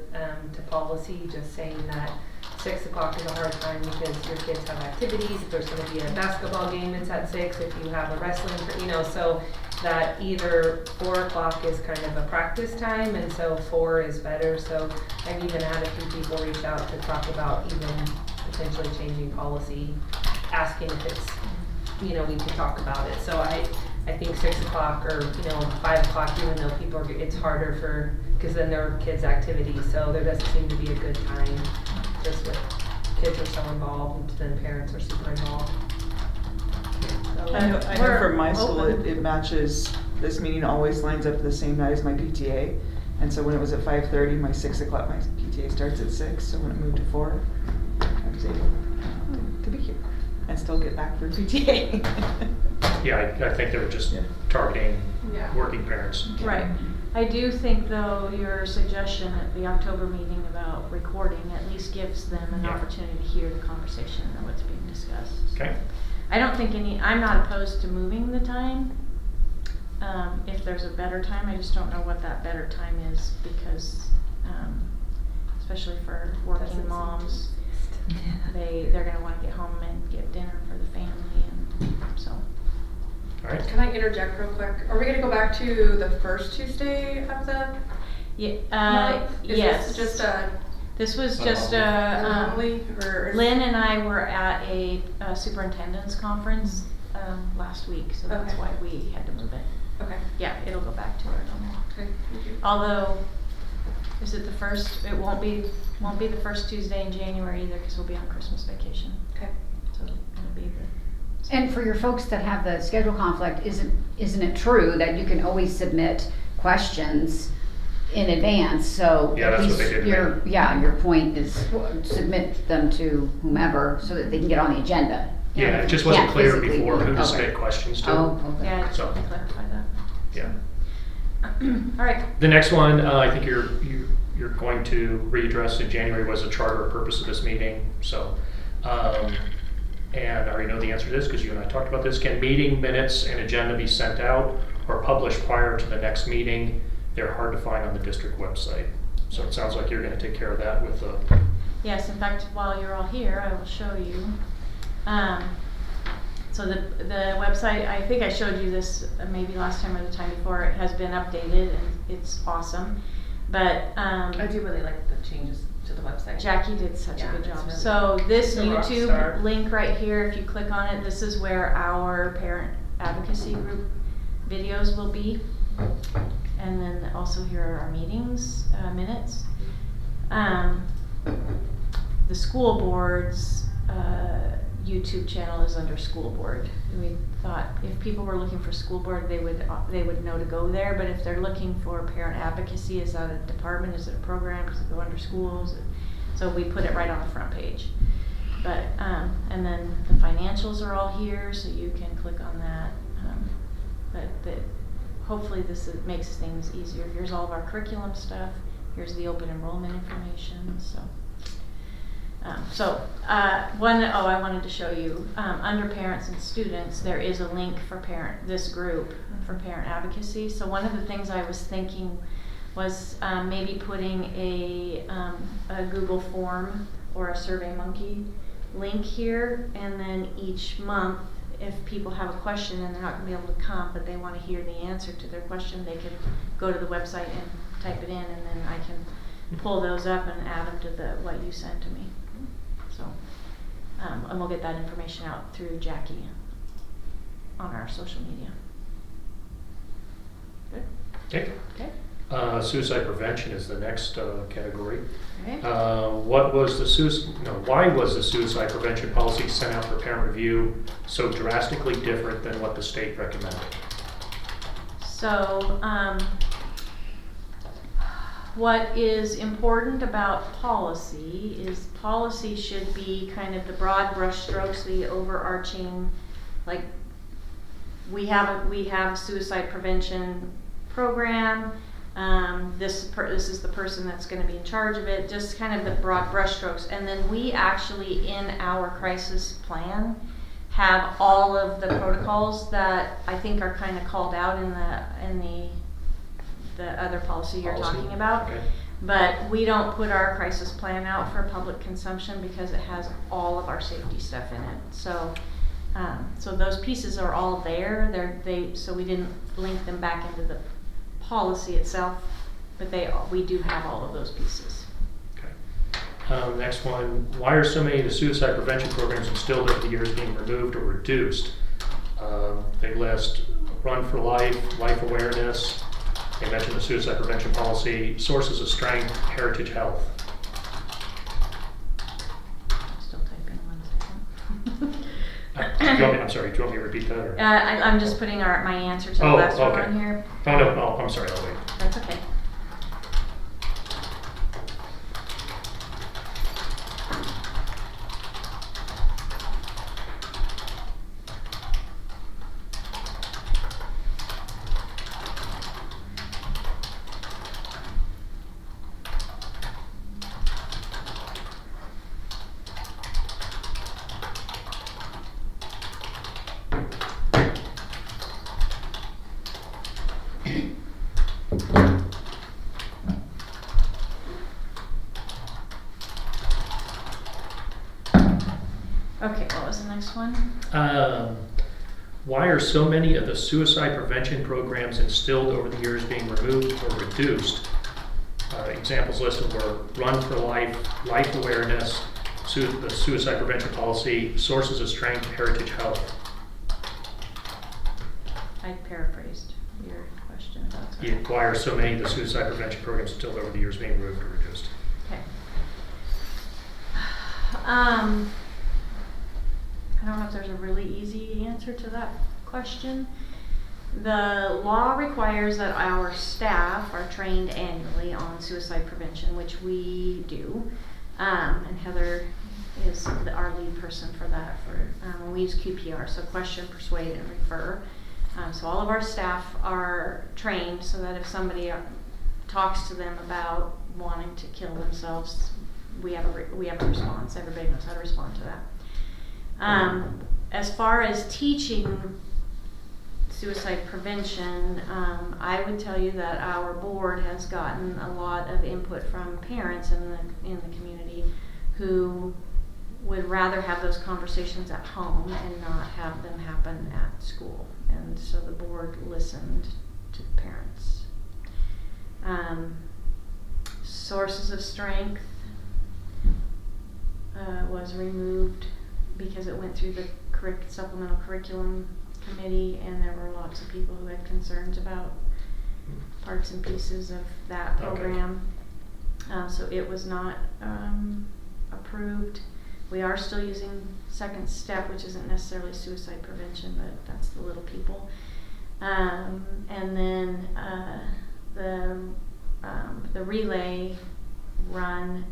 Speaker 9: to policy, just saying that 6 o'clock is a hard time because your kids have activities. If there's going to be a basketball game, it's at 6. If you have a wrestling, so that either 4 o'clock is kind of a practice time, and so 4 is better. So I've even had a few people reach out to talk about even potentially changing policy, asking if it's, we can talk about it. So I think 6 o'clock or 5 o'clock, even though people are, it's harder because then there are kids' activities, so there doesn't seem to be a good time, just with kids are so involved and then parents are super involved. So,
Speaker 6: I know from my school it matches, this meeting always lines up the same night as my PTA. And so when it was at 5:30, my 6 o'clock, my PTA starts at 6, so when it moved to 4, I was able to be here and still get back for PTA.
Speaker 12: Yeah, I think they were just targeting working parents.
Speaker 1: Right. I do think, though, your suggestion at the October meeting about recording at least gives them an opportunity to hear the conversation and know what's being discussed.
Speaker 12: Okay.
Speaker 1: I don't think I'm not opposed to moving the time. If there's a better time, I just don't know what that better time is because, especially for working moms, they're going to want to get home and get dinner for the family, and so.
Speaker 12: All right.
Speaker 8: Can I interject real quick? Are we gonna go back to the first Tuesday of the month? Is
Speaker 1: Yes.
Speaker 8: this just a
Speaker 1: This was just
Speaker 8: anomaly, or
Speaker 1: Lynn and I were at a superintendent's conference last week, so that's
Speaker 8: Okay.
Speaker 1: why we had to move it.
Speaker 8: Okay.
Speaker 1: Yeah, it'll go back to our normal.
Speaker 8: Okay. Thank you.
Speaker 1: Although, is it the first? It won't be the first Tuesday in January either, because we'll be on Christmas vacation.
Speaker 8: Okay.
Speaker 1: So it'll be the.
Speaker 4: And for your folks that have the schedule conflict, isn't it true that you can always submit questions in advance? So
Speaker 12: Yeah, that's what they did.
Speaker 4: your point is submit them to whomever so that they can get on the agenda.
Speaker 12: Yeah, it just wasn't clear before who to submit questions to.
Speaker 4: Oh, okay.
Speaker 1: Yeah, I just
Speaker 12: So.
Speaker 1: want to clarify that.
Speaker 12: Yeah.
Speaker 1: All right.
Speaker 12: The next one, I think your you're going to readdress in January was the charter or purpose of this meeting. So, and I already know the answer to this because you and I talked about this. Can meeting minutes and agenda be sent out or published prior to the next meeting? They're hard to find on the district website. So it sounds like you're going to take care of that with the...
Speaker 1: Yes, in fact, while you're all here, I will show you. So the website, I think I showed you this maybe last time or the time before, it has been updated and it's awesome. But
Speaker 9: I do really like the changes to the website.
Speaker 1: Jackie did such a good
Speaker 9: it's
Speaker 1: job.
Speaker 9: really
Speaker 1: So this
Speaker 9: She's a rock
Speaker 1: YouTube
Speaker 9: star.
Speaker 1: link right here, if you click on it, this is where our parent advocacy group videos will be. And then also here are our meetings, minutes. The school board's YouTube channel is under school board. And we thought if people were looking for school board, they would know to go there. But if they're looking for parent advocacy, is that a department? Is it a program? Does it go under schools? So we put it right on the front page. But and then the financials are all here, so you can click on that. But hopefully makes things easier. Here's all of our curriculum stuff. Here's the open enrollment information. I wanted to show you, under parents and students, there is a link for this group for parent advocacy. So one of the things I was thinking was maybe putting a Google form or a SurveyMonkey link here, and then each month, if people have a question and they're not going to be able to come, but they want to hear the answer to their question, they can go to the website and type it in, and then I can pull those up and add them to what you sent to me. So, and we'll get that information out through Jackie on our social media. Good.
Speaker 12: Okay.
Speaker 1: Okay.
Speaker 12: Suicide prevention is the next category.
Speaker 1: Okay.
Speaker 12: Why was the suicide prevention policy sent out for parent review so drastically different than what the state recommended?
Speaker 1: So, what is important about policy is policy should be kind of the broad brushstrokes, the overarching, like we have a suicide prevention program. This is the person that's going to be in charge of it. Just kind of the broad brushstrokes, and then we actually in our crisis plan have all of the protocols that I think are kind of called out in the other policy you're talking about.
Speaker 12: Okay.
Speaker 1: But we don't put our crisis plan out for public consumption because it has all of our safety stuff in it. So, so those pieces are all there. So we didn't link them back into the policy itself, but we do have all of those pieces.
Speaker 12: Okay. Next one. Why are so many of the suicide prevention programs instilled over the years being removed or reduced? They list Run for Life, Life Awareness. They mentioned the suicide prevention policy, Sources of Strength, Heritage Health.
Speaker 1: Still typing 1 second.
Speaker 12: Do you want me to repeat that? Or?
Speaker 1: I'm just putting my answer to the last one on here.
Speaker 12: Oh, no, I'm sorry, I'll wait.
Speaker 1: That's okay. Okay, what was the next one?
Speaker 12: Why are so many of the suicide prevention programs instilled over the years being removed or reduced? Examples listed were Run for Life, Life Awareness, the suicide prevention policy, Sources of Strength, Heritage Health.
Speaker 1: I paraphrased your question. That's
Speaker 12: Why are so many of the suicide prevention programs instilled over the years being removed or reduced?
Speaker 1: Okay. I don't know if there's a really easy answer to that question. The law requires that our staff are trained annually on suicide prevention, which we do. And Heather is our lead person for that. We use QPR, so question, persuade, and refer. So all of our staff are trained so that if somebody talks to them about wanting to kill themselves, we have a response. Everybody knows how to respond to that. As far as teaching suicide prevention, I would tell you that our board has gotten a lot of input from parents in the community who would rather have those conversations at home and not have them happen at school. And so the board listened to the parents. Sources of strength was removed because it went through the supplemental curriculum committee, and there were lots of people who had concerns about parts and pieces of that program. So it was not approved. We are still using second step, which isn't necessarily suicide prevention, but that's the little people. And then the relay run.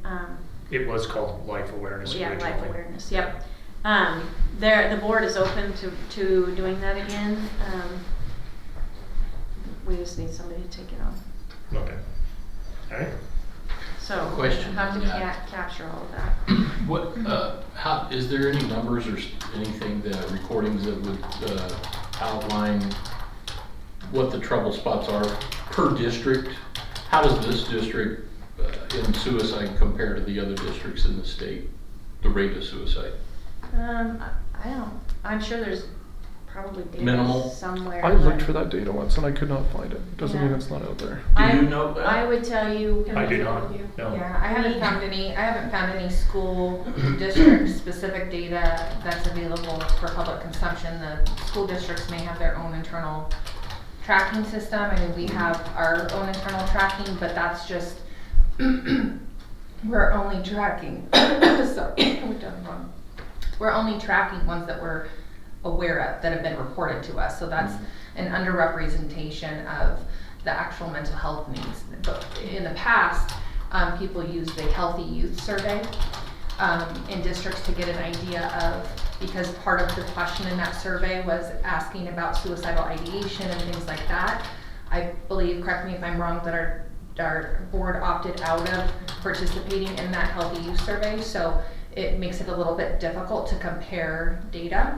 Speaker 12: It was called Life Awareness originally.
Speaker 1: Yeah, Life Awareness, yep. The board is open to doing that again. We just need somebody to take it on.
Speaker 12: Okay. All right.
Speaker 1: So
Speaker 16: Question.
Speaker 1: how to capture all of that.
Speaker 16: What, how, is there any numbers or anything, that recordings that would outline what the trouble spots are per district? How does this district in suicide compare to the other districts in the state, the rate of suicide?
Speaker 1: I'm sure there's probably data
Speaker 16: Minimal?
Speaker 1: somewhere.
Speaker 14: I looked for that data once and I could not find it. Doesn't mean it's not out there.
Speaker 16: Do you know that?
Speaker 1: I would tell you.
Speaker 12: I do not. No.
Speaker 9: Yeah, I haven't found any school district specific data that's available for public consumption. The school districts may have their own internal tracking system. I mean, we have our own internal tracking, but that's just we're only tracking. Sorry, we're only tracking ones that we're aware of that have been reported to us. So that's an underrepresentation of the actual mental health needs. But in the past, people used the Healthy Youth Survey in districts to get an idea of, because part of the question in that survey was asking about suicidal ideation and things like that. I believe, correct me if I'm wrong, that our board opted out of participating in that Healthy Youth Survey, so it makes it a little bit difficult to compare data.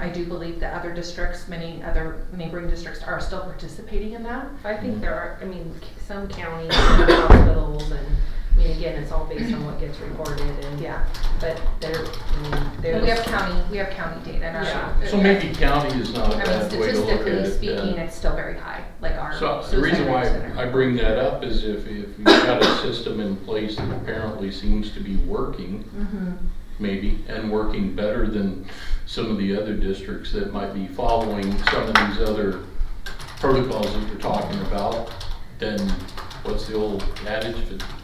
Speaker 9: I do believe that other districts, many other neighboring districts, are still participating in that.
Speaker 5: I think there are, I mean, some counties and hospitals, and I mean, again, it's all based on what gets reported, and
Speaker 9: Yeah,
Speaker 5: but there's
Speaker 9: we have county data.
Speaker 5: Yeah.
Speaker 16: So maybe county is not a
Speaker 9: I mean,
Speaker 16: bad way to look at
Speaker 9: statistically
Speaker 16: it.
Speaker 9: speaking,
Speaker 16: then.
Speaker 9: it's still very high. Like our
Speaker 16: So the
Speaker 9: suicide
Speaker 16: reason why
Speaker 9: rates that are-
Speaker 16: I bring that up is if you've got a system in place that apparently seems to be working, maybe, and working better than some of the other districts that might be following some of these other protocols that you're talking about, then what's the old adage?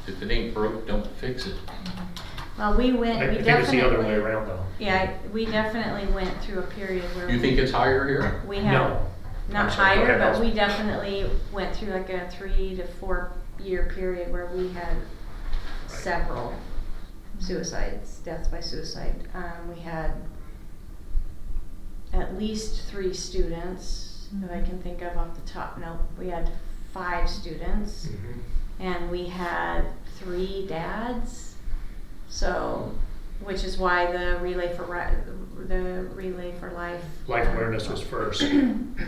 Speaker 16: If it ain't broke, don't fix it.
Speaker 1: Well, we
Speaker 12: I think it's the other way around though.
Speaker 1: Yeah, we definitely went through a period where
Speaker 16: You think it's higher here?
Speaker 1: we had
Speaker 12: No.
Speaker 1: not
Speaker 12: I'm sorry, go
Speaker 1: higher,
Speaker 12: ahead,
Speaker 1: but we
Speaker 12: Allison.
Speaker 1: definitely went through like a 3 to 4 year period where we had several suicides, deaths by suicide. We had at least 3 students that I can think of off the top. No, we had 5 students, and we had 3 dads. So, which is why the Relay for Life.
Speaker 12: Life Awareness was first.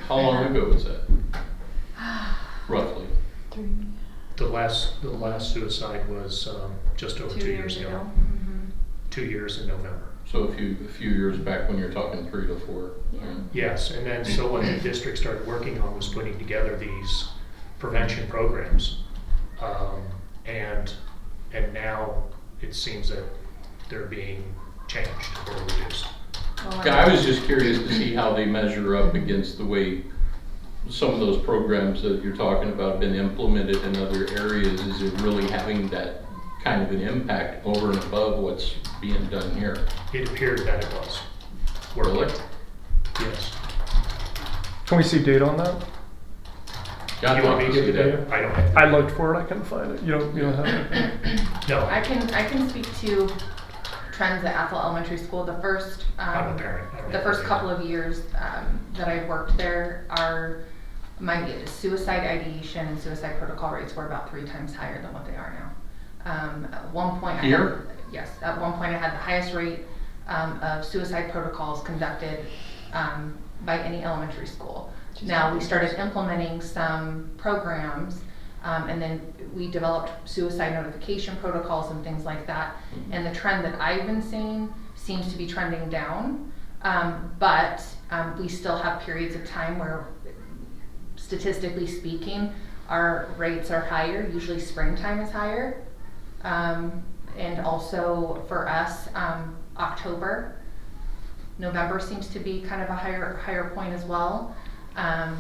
Speaker 16: How long ago was that? Roughly.
Speaker 12: The last suicide was just over 2 years ago. 2 years in November.
Speaker 16: So a few years back when you're talking 3 to 4.
Speaker 1: Yeah.
Speaker 12: Yes, and then so what the district started working on was putting together these prevention programs, and now it seems that they're being changed or reduced.
Speaker 16: Yeah, I was just curious to see how they measure up against the way some of those programs that you're talking about have been implemented in other areas. Is it really having that kind of an impact over and above what's being done here?
Speaker 12: It appeared that it was.
Speaker 16: Really?
Speaker 12: Yes.
Speaker 14: Can we see data on that?
Speaker 16: Yeah,
Speaker 12: You want me to get the data? I don't have the
Speaker 14: I
Speaker 12: data.
Speaker 14: looked for it, I couldn't find it. You don't have it?
Speaker 12: No,
Speaker 9: I can speak to trends at Athol Elementary School. The first
Speaker 12: I'm a parent. I don't
Speaker 9: the
Speaker 12: have
Speaker 9: first
Speaker 12: the
Speaker 9: couple
Speaker 12: data.
Speaker 9: of years that I worked there, my suicide ideation and suicide protocol rates were about 3 times higher than what they are now. At one point,
Speaker 16: Here?
Speaker 9: Yes, at one point I had the highest rate of suicide protocols conducted by any elementary school. Now we started implementing some programs and then we developed suicide notification protocols and things like that. And the trend that I've been seeing seems to be trending down, but we still have periods of time where, statistically speaking, our rates are higher. Usually springtime is higher. And also for us, October, November seems to be kind of a higher point as well.
Speaker 16: Are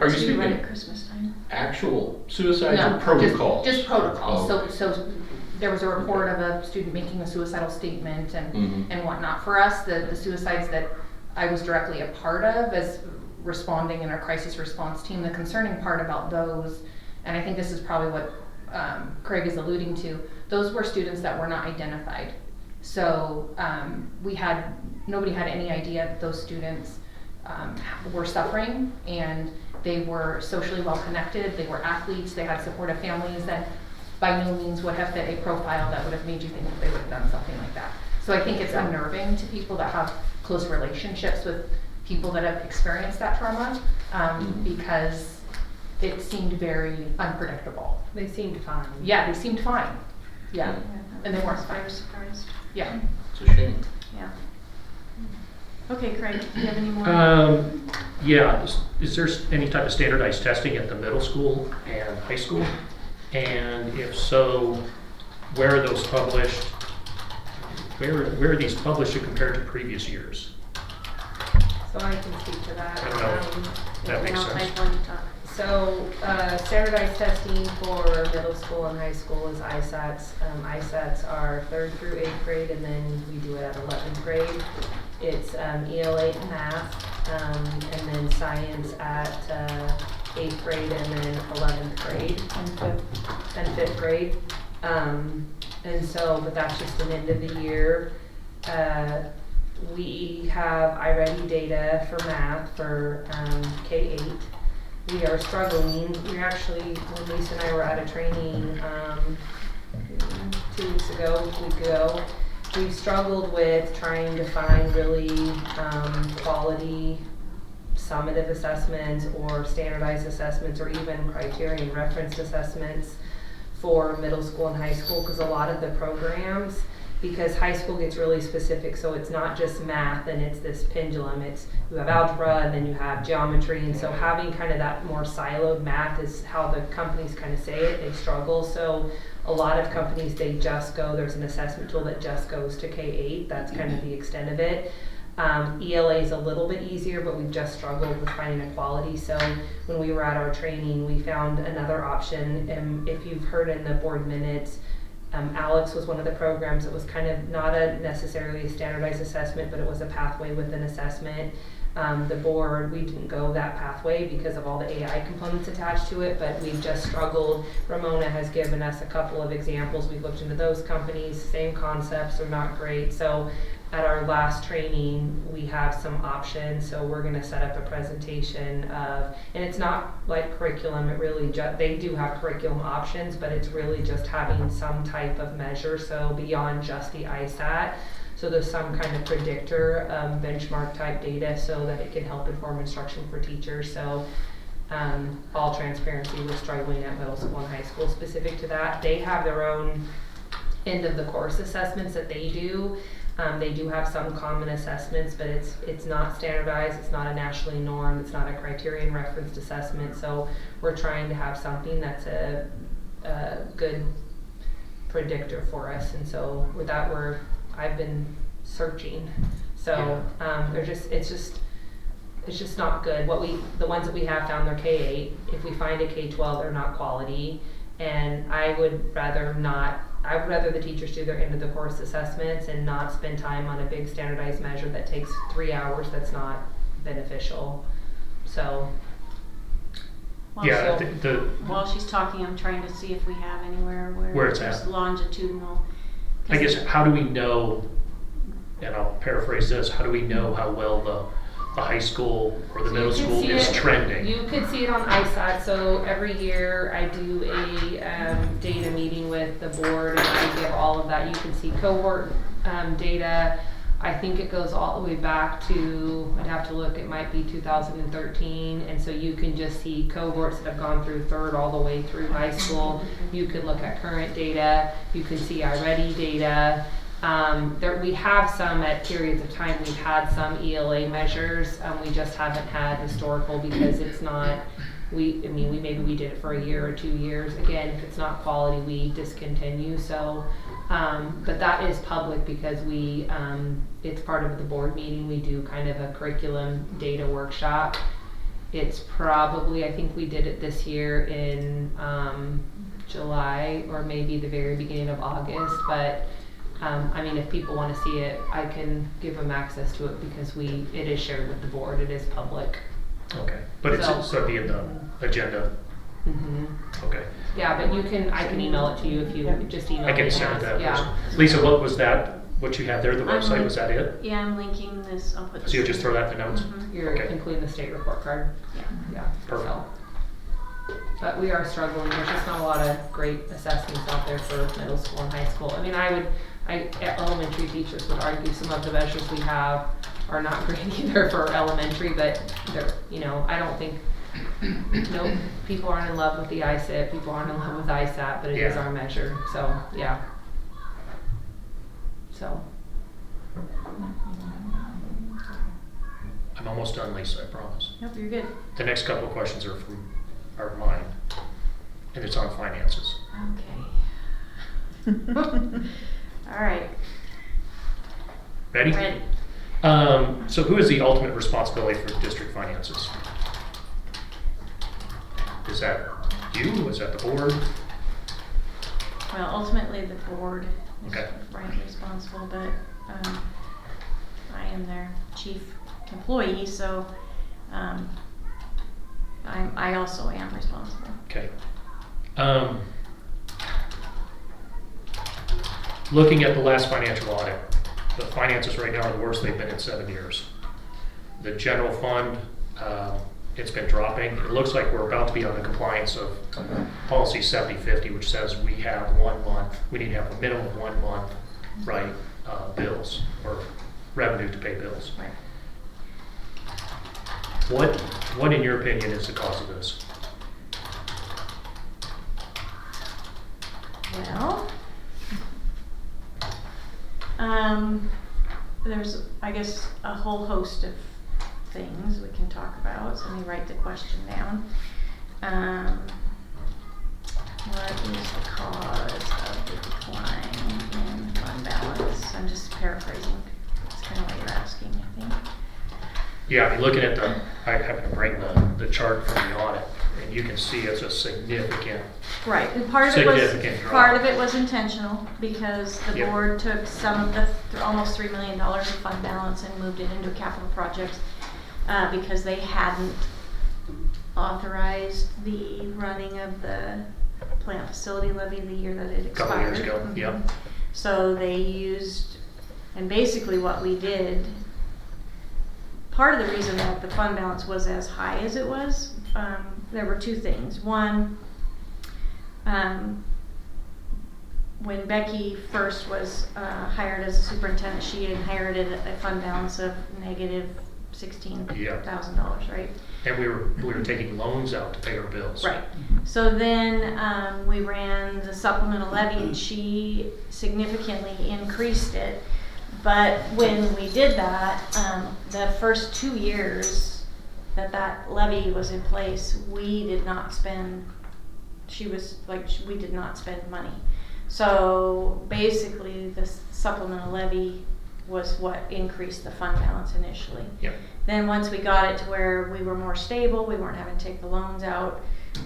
Speaker 16: you speaking
Speaker 1: right at Christmas time?
Speaker 16: actual suicides
Speaker 9: No,
Speaker 16: or protocols?
Speaker 9: Just protocols.
Speaker 16: Oh, okay.
Speaker 9: So there was a report of a student making a suicidal statement and
Speaker 16: Mhm.
Speaker 9: and whatnot. For us, the suicides that I was directly a part of as responding in our crisis response team, the concerning part about those, and I think this is probably what Craig is alluding to, those were students that were not identified. So nobody had any idea that those students were suffering, and they were socially well connected, they were athletes, they had supportive families that by no means would have fit a profile that would have made you think that they would have done something like that. So I think it's unnerving to people that have close relationships with people that have experienced that trauma, because it seemed very unpredictable.
Speaker 5: They seemed fine.
Speaker 9: Yeah, they seemed fine. Yeah, and they weren't
Speaker 1: I
Speaker 9: fine.
Speaker 1: was surprised.
Speaker 9: Yeah.
Speaker 16: It's a shame.
Speaker 1: Yeah. Okay, Craig, do you have any more?
Speaker 12: Yeah, is there any type of standardized testing at the middle school and high school? And if so, where are those published? Where are these published compared to previous years?
Speaker 5: So I can speak to that.
Speaker 12: I don't know if that makes
Speaker 1: I
Speaker 12: sense.
Speaker 1: want to talk.
Speaker 5: So standardized testing for middle school and high school is ISATs. ISATs are 3rd through 8th grade, and then we do it at 11th grade. It's ELA and math, and then science at 8th grade, and then 11th grade and 5th grade. And so, but that's just an end of the year. We have iReady data for math for K-8. We are struggling. We're actually, when Lisa and I were at a training 2 weeks ago, a week ago, we struggled with trying to find really quality summative assessments or standardized assessments or even criterion referenced assessments for middle school and high school, because a lot of the programs, because high school gets really specific, so it's not just math and it's this pendulum, it's you have algebra and then you have geometry, and so having kind of that more siloed math is how the companies kind of say it, they struggle. So a lot of companies, they just go, there's an assessment tool that just goes to K-8, that's kind of the extent of it. ELA is a little bit easier, but we've just struggled with finding equality. So when we were at our training, we found another option. If you've heard in the board minutes, Alex was one of the programs that was kind of not necessarily a standardized assessment, but it was a pathway with an assessment. The board, we didn't go that pathway because of all the AI components attached to it, but we've just struggled. Ramona has given us a couple of examples. We've looked into those companies, same concepts, are not great. So at our last training, we have some options. So we're going to set up a presentation of, and it's not like curriculum, it really they do have curriculum options, but it's really just having some type of measure. So beyond just the ISAT. So there's some kind of predictor, benchmark type data so that it can help inform instruction for teachers. So all transparency, we're struggling at middle school and high school specific to that. They have their own end of the course assessments that they do. They do have some common assessments, but it's not standardized, it's not a nationally normed, it's not a criterion referenced assessment. So we're trying to have something that's a good predictor for us. And so with that, I've been searching. So it's just not good. The ones that we have found, they're K-8. If we find a K-12, they're not quality. And I would rather the teachers do their end of the course assessments and not spend time on a big standardized measure that takes 3 hours that's not beneficial. So
Speaker 1: While she's talking, I'm trying to see if we have anywhere where
Speaker 12: it's
Speaker 1: there's
Speaker 12: at.
Speaker 1: longitudinal.
Speaker 12: I guess, how do we know, and I'll paraphrase this, how do we know how well the high school or the
Speaker 9: So
Speaker 12: middle
Speaker 9: you can
Speaker 12: school
Speaker 9: see
Speaker 12: is
Speaker 9: it-
Speaker 12: trending?
Speaker 9: You could see it on ISAT. So every year I do a data meeting with the board, and I give all of that. You can see cohort data. I think it goes all the way back to, I'd have to look, it might be 2013. And so you can just see cohorts that have gone through third all the way through high school. You could look at current data. You can see iReady data. We have some at periods of time. We've had some ELA measures. We just haven't had historical because it's not, maybe we did it for a year or 2 years. Again, if it's not quality, we discontinue. So, but that is public because it's part of the board meeting. We do kind of a curriculum data workshop. It's probably, I think we did it this year in July or maybe the very beginning of August, but if people want to see it, I can give them access to it because it is shared with the board. It is public.
Speaker 12: Okay, but it's, so it'd be in the agenda?
Speaker 9: Mm-hmm.
Speaker 12: Okay.
Speaker 9: Yeah, but I can email it to you if you just email me.
Speaker 12: I can send it that
Speaker 9: Yeah.
Speaker 12: person. Lisa, what was that, what you had there, the website, was that it?
Speaker 1: Yeah, I'm linking this, I'll put this.
Speaker 12: So you'll just throw that in the notes?
Speaker 1: Mhm.
Speaker 9: You're
Speaker 12: Okay.
Speaker 9: including the state report card.
Speaker 1: Yeah.
Speaker 9: Yeah.
Speaker 12: Perfect.
Speaker 9: So. But we are struggling. There's just not a lot of great assessments out there for middle school and high school. Elementary teachers would argue some of the measures we have are not great either for elementary, but I don't think, people aren't in love with the ISIT, people aren't in love with ISAT, but it is
Speaker 12: Yeah.
Speaker 9: our measure. So, yeah. So.
Speaker 12: I'm almost done, Lisa, I promise.
Speaker 1: Yep, you're good.
Speaker 12: The next couple of questions are mine, and it's on finances.
Speaker 1: Okay. All right.
Speaker 12: Ready?
Speaker 1: Ready.
Speaker 12: So who has the ultimate responsibility for district finances? Is that you? Is that the board?
Speaker 1: Well, ultimately, the board is
Speaker 12: Okay.
Speaker 1: responsible, but I am their chief employee, so I also am responsible.
Speaker 12: Okay. Looking at the last financial audit, the finances right now are the worst they've been in 7 years. The general fund, it's been dropping. It looks like we're about to be on the compliance of policy 7050, which says we have 1 month, we need to have a minimum of 1 month, right, bills or revenue to pay bills.
Speaker 1: Right.
Speaker 12: What in your opinion is the cause of this?
Speaker 1: Well, there's, I guess, a whole host of things we can talk about. So let me write the question down. What is the cause of the decline in fund balance? I'm just paraphrasing. That's kind of what you're asking, I think.
Speaker 12: Yeah, I mean, looking at I happen to bring the chart from the audit, and you can see it's a significant.
Speaker 1: Right, and part of it was intentional because the
Speaker 12: Yep.
Speaker 1: board took some of the almost $3 million of fund balance and moved it into capital projects because they hadn't authorized the running of the plant facility levy the year that it expired.
Speaker 12: Couple years ago,
Speaker 1: Mhm.
Speaker 12: yep.
Speaker 1: So they used, and basically what we did, part of the reason that the fund balance was as high as it was, there were two things. One, when Becky first was hired as a superintendent, she inherited a fund balance of negative $16,000, right?
Speaker 12: And we were taking loans out to pay our bills.
Speaker 1: Right. So then we ran the supplemental levy, and she significantly increased it. But when we did that, the first 2 years that levy was in place, we did not spend. We did not spend money. So basically, the supplemental levy was what increased the fund balance initially.
Speaker 12: Yep.
Speaker 1: Then once we got it to where we were more stable, we weren't having to take the loans out,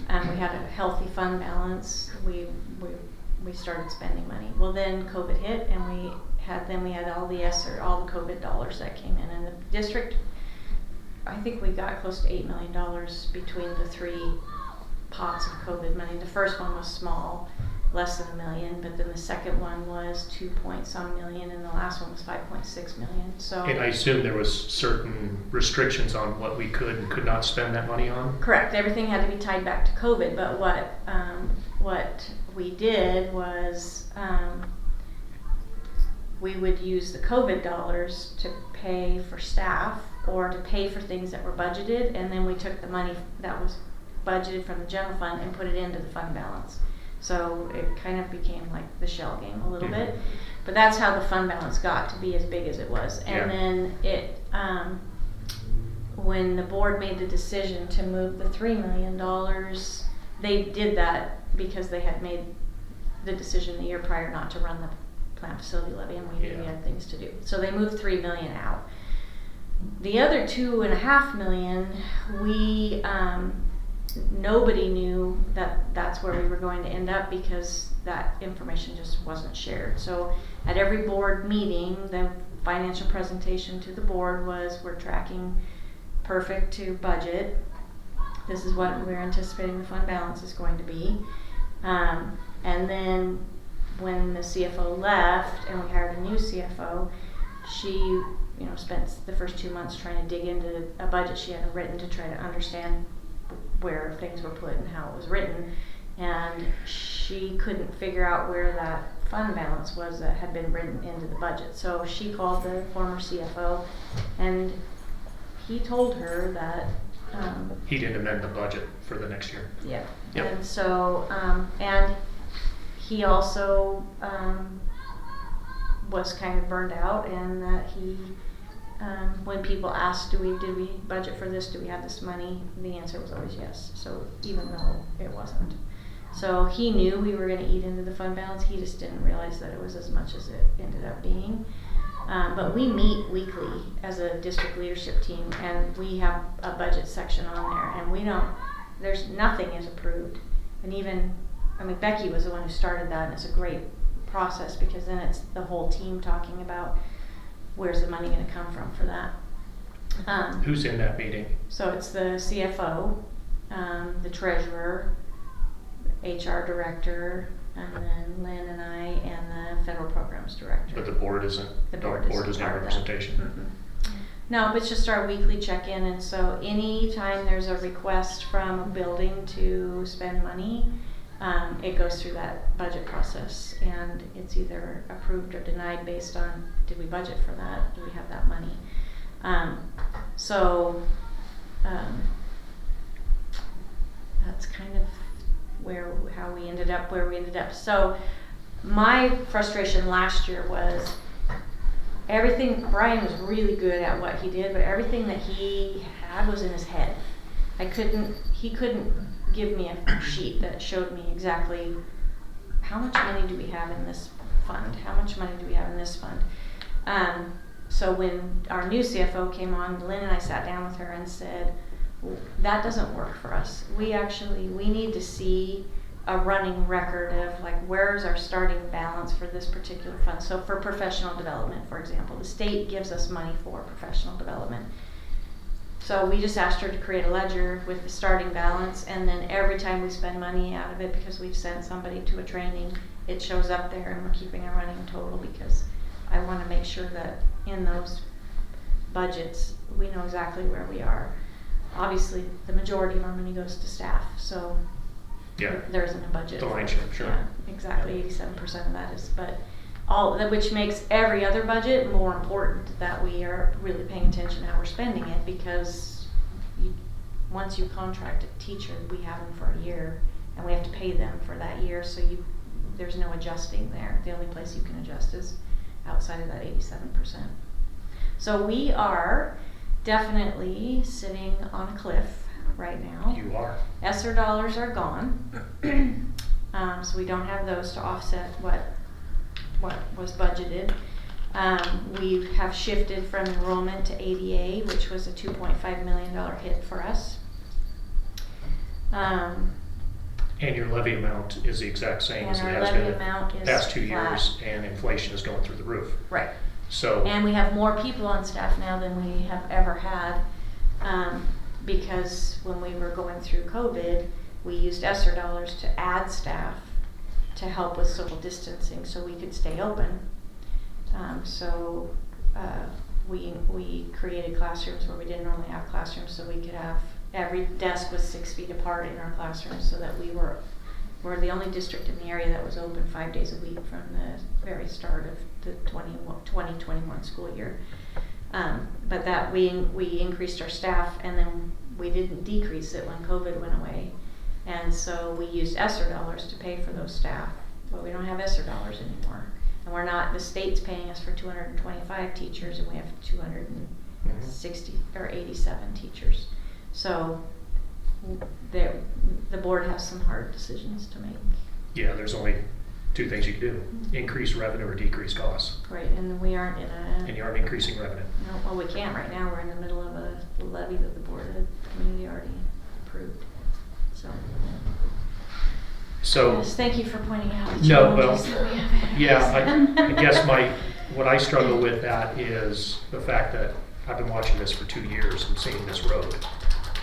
Speaker 1: and we had a healthy fund balance, we started spending money. Well, then COVID hit, and we had all the all the COVID dollars that came in, and the district, I think we got close to $8 million between the 3 pots of COVID money. The first one was small. less than $1 million, but then the second one was 2 point some million, and the last one was 5.6 million. So.
Speaker 12: And I assume there was certain restrictions on what we could and could not spend that money on?
Speaker 1: Correct. Everything had to be tied back to COVID, but what we did was we would use the COVID dollars to pay for staff or to pay for things that were budgeted, and then we took the money that was budgeted from the general fund and put it into the fund balance. So it kind of became like the shell game a little bit, but that's how the fund balance got to be as big as it was. And then it, when the board made the decision to move the $3 million, they did that because they had made the decision the year prior not to run the plant facility levy, and we knew we had things to do. So they moved $3 million out. The other $2.5 million, we, nobody knew that that's where we were going to end up because that information just wasn't shared. So at every board meeting, the financial presentation to the board was, we're tracking perfect to budget. This is what we're anticipating the fund balance is going to be. And then when the CFO left and we hired a new CFO, she spent the first 2 months trying to dig into a budget she hadn't written to try to understand where things were put and how it was written, and she couldn't figure out where that fund balance was that had been written into the budget. So she called the former CFO, and he told her that
Speaker 12: he didn't amend the budget for the next year.
Speaker 1: Yeah.
Speaker 12: Yep.
Speaker 1: And so and he also was kind of burned out, and that he when people asked, did we budget for this, do we have this money, the answer was always yes, so even though it wasn't. So he knew we were going to eat into the fund balance, he just didn't realize that it was as much as it ended up being. But we meet weekly as a district leadership team, and we have a budget section on there, and there's nothing is approved. And even, Becky was the one who started that, and it's a great process because then it's the whole team talking about where's the money going to come from for that.
Speaker 12: Who's in that meeting?
Speaker 1: So it's the CFO, the treasurer, HR director, and then Lynn and I, and the federal programs director.
Speaker 12: But the board isn't.
Speaker 1: The board
Speaker 12: doesn't have representation.
Speaker 1: Mm-mm. No, but it's just our weekly check-in, and so anytime there's a request from a building to spend money, it goes through that budget process, and it's either approved or denied based on, did we budget for that? Do we have that money? That's kind of how we ended up where we ended up. So my frustration last year was everything, Brian was really good at what he did, but everything that he had was in his head. He couldn't give me a sheet that showed me exactly how much money do we have in this fund, how much money do we have in this fund. So when our new CFO came on, Lynn and I sat down with her and said, that doesn't work for us. We need to see a running record of where's our starting balance for this particular fund. So for professional development, for example, the state gives us money for professional development. So we just asked her to create a ledger with the starting balance, and then every time we spend money out of it because we've sent somebody to a training, it shows up there, and we're keeping a running total because I want to make sure that in those budgets we know exactly where we are. Obviously, the majority of our money goes to staff, so there isn't a budget.
Speaker 12: The lion's share, sure.
Speaker 1: Yeah, exactly. 87% of that is, but all that, which makes every other budget more important, that we are really paying attention to how we're spending it, because once you contract a teacher, we have them for a year, and we have to pay them for that year, so there's no adjusting there. The only place you can adjust is outside of that 87%. So we are definitely sitting on a cliff right now.
Speaker 12: You are.
Speaker 1: ESSER dollars are gone, so we don't have those to offset what was budgeted. We have shifted from enrollment to ADA, which was a $2.5 million hit for us.
Speaker 12: And your levy amount is the exact same as it has been the past 2 years, and inflation is going through the roof.
Speaker 1: Right.
Speaker 12: So.
Speaker 1: And we have more people on staff now than we have ever had, because when we were going through COVID, we used ESSER dollars to add staff to help with social distancing so we could stay open. We created classrooms where we didn't normally have classrooms, so we could have, every desk was 6 feet apart in our classrooms, so that we're the only district in the area that was open 5 days a week from the very start of the 2021 school year. But that we increased our staff, and then we didn't decrease it when COVID went away. And so we used ESSER dollars to pay for those staff, but we don't have ESSER dollars anymore. And we're not, the state's paying us for 225 teachers, and we have 260 or 87 teachers. So the board has some hard decisions to make.
Speaker 12: Yeah, there's only two things you can do: increase revenue or decrease costs.
Speaker 1: Right, and we aren't in a...
Speaker 12: And you aren't increasing revenue.
Speaker 1: No, well, we can't right now. We're in the middle of a levy that the board of community already approved. So yes, thank you for pointing out the challenges that we have had.
Speaker 12: Yeah, I guess what I struggle with that is the fact that I've been watching this for 2 years and seeing this road.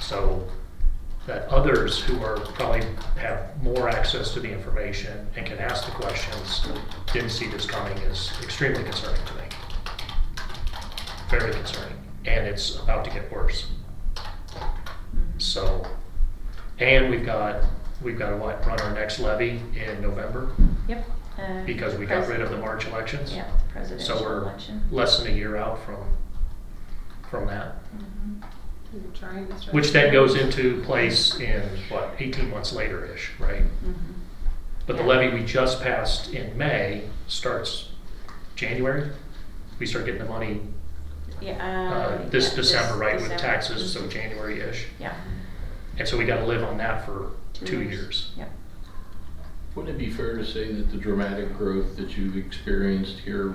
Speaker 12: So that others who are probably have more access to the information and can ask the questions didn't see this coming is extremely concerning to me. Very concerning. And it's about to get worse. So, and we've got to run our next levy in November.
Speaker 1: Yep.
Speaker 12: Because we got rid of the March elections.
Speaker 1: Yeah, presidential
Speaker 12: so we're
Speaker 1: election.
Speaker 12: Less than a year out from that.
Speaker 8: Mm-hmm.
Speaker 12: Which then goes into place in 18 months later-ish, right?
Speaker 1: Mm-hmm.
Speaker 12: But the levy we just passed in May starts January. We start getting the money this December, right, with taxes, so January-ish.
Speaker 1: Yeah.
Speaker 12: And so we got to live on that for 2 years.
Speaker 1: Yep.
Speaker 16: Wouldn't it be fair to say that the dramatic growth that you've experienced here,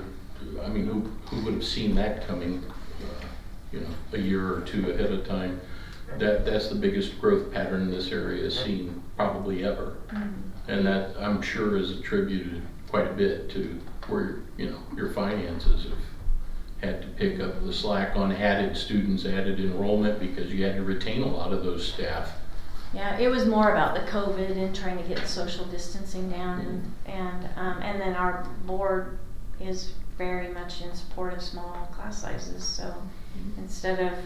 Speaker 16: I mean, who would have seen that coming, a year or two ahead of time? That's the biggest growth pattern in this area has seen probably ever.
Speaker 1: Mm-hmm.
Speaker 16: And that, I'm sure, is attributed quite a bit to where, your finances have had to pick up the slack on added students, added enrollment, because you had to retain a lot of those staff.
Speaker 1: Yeah, it was more about the COVID and trying to get social distancing down, and then our board is very much in support of small class sizes. So instead of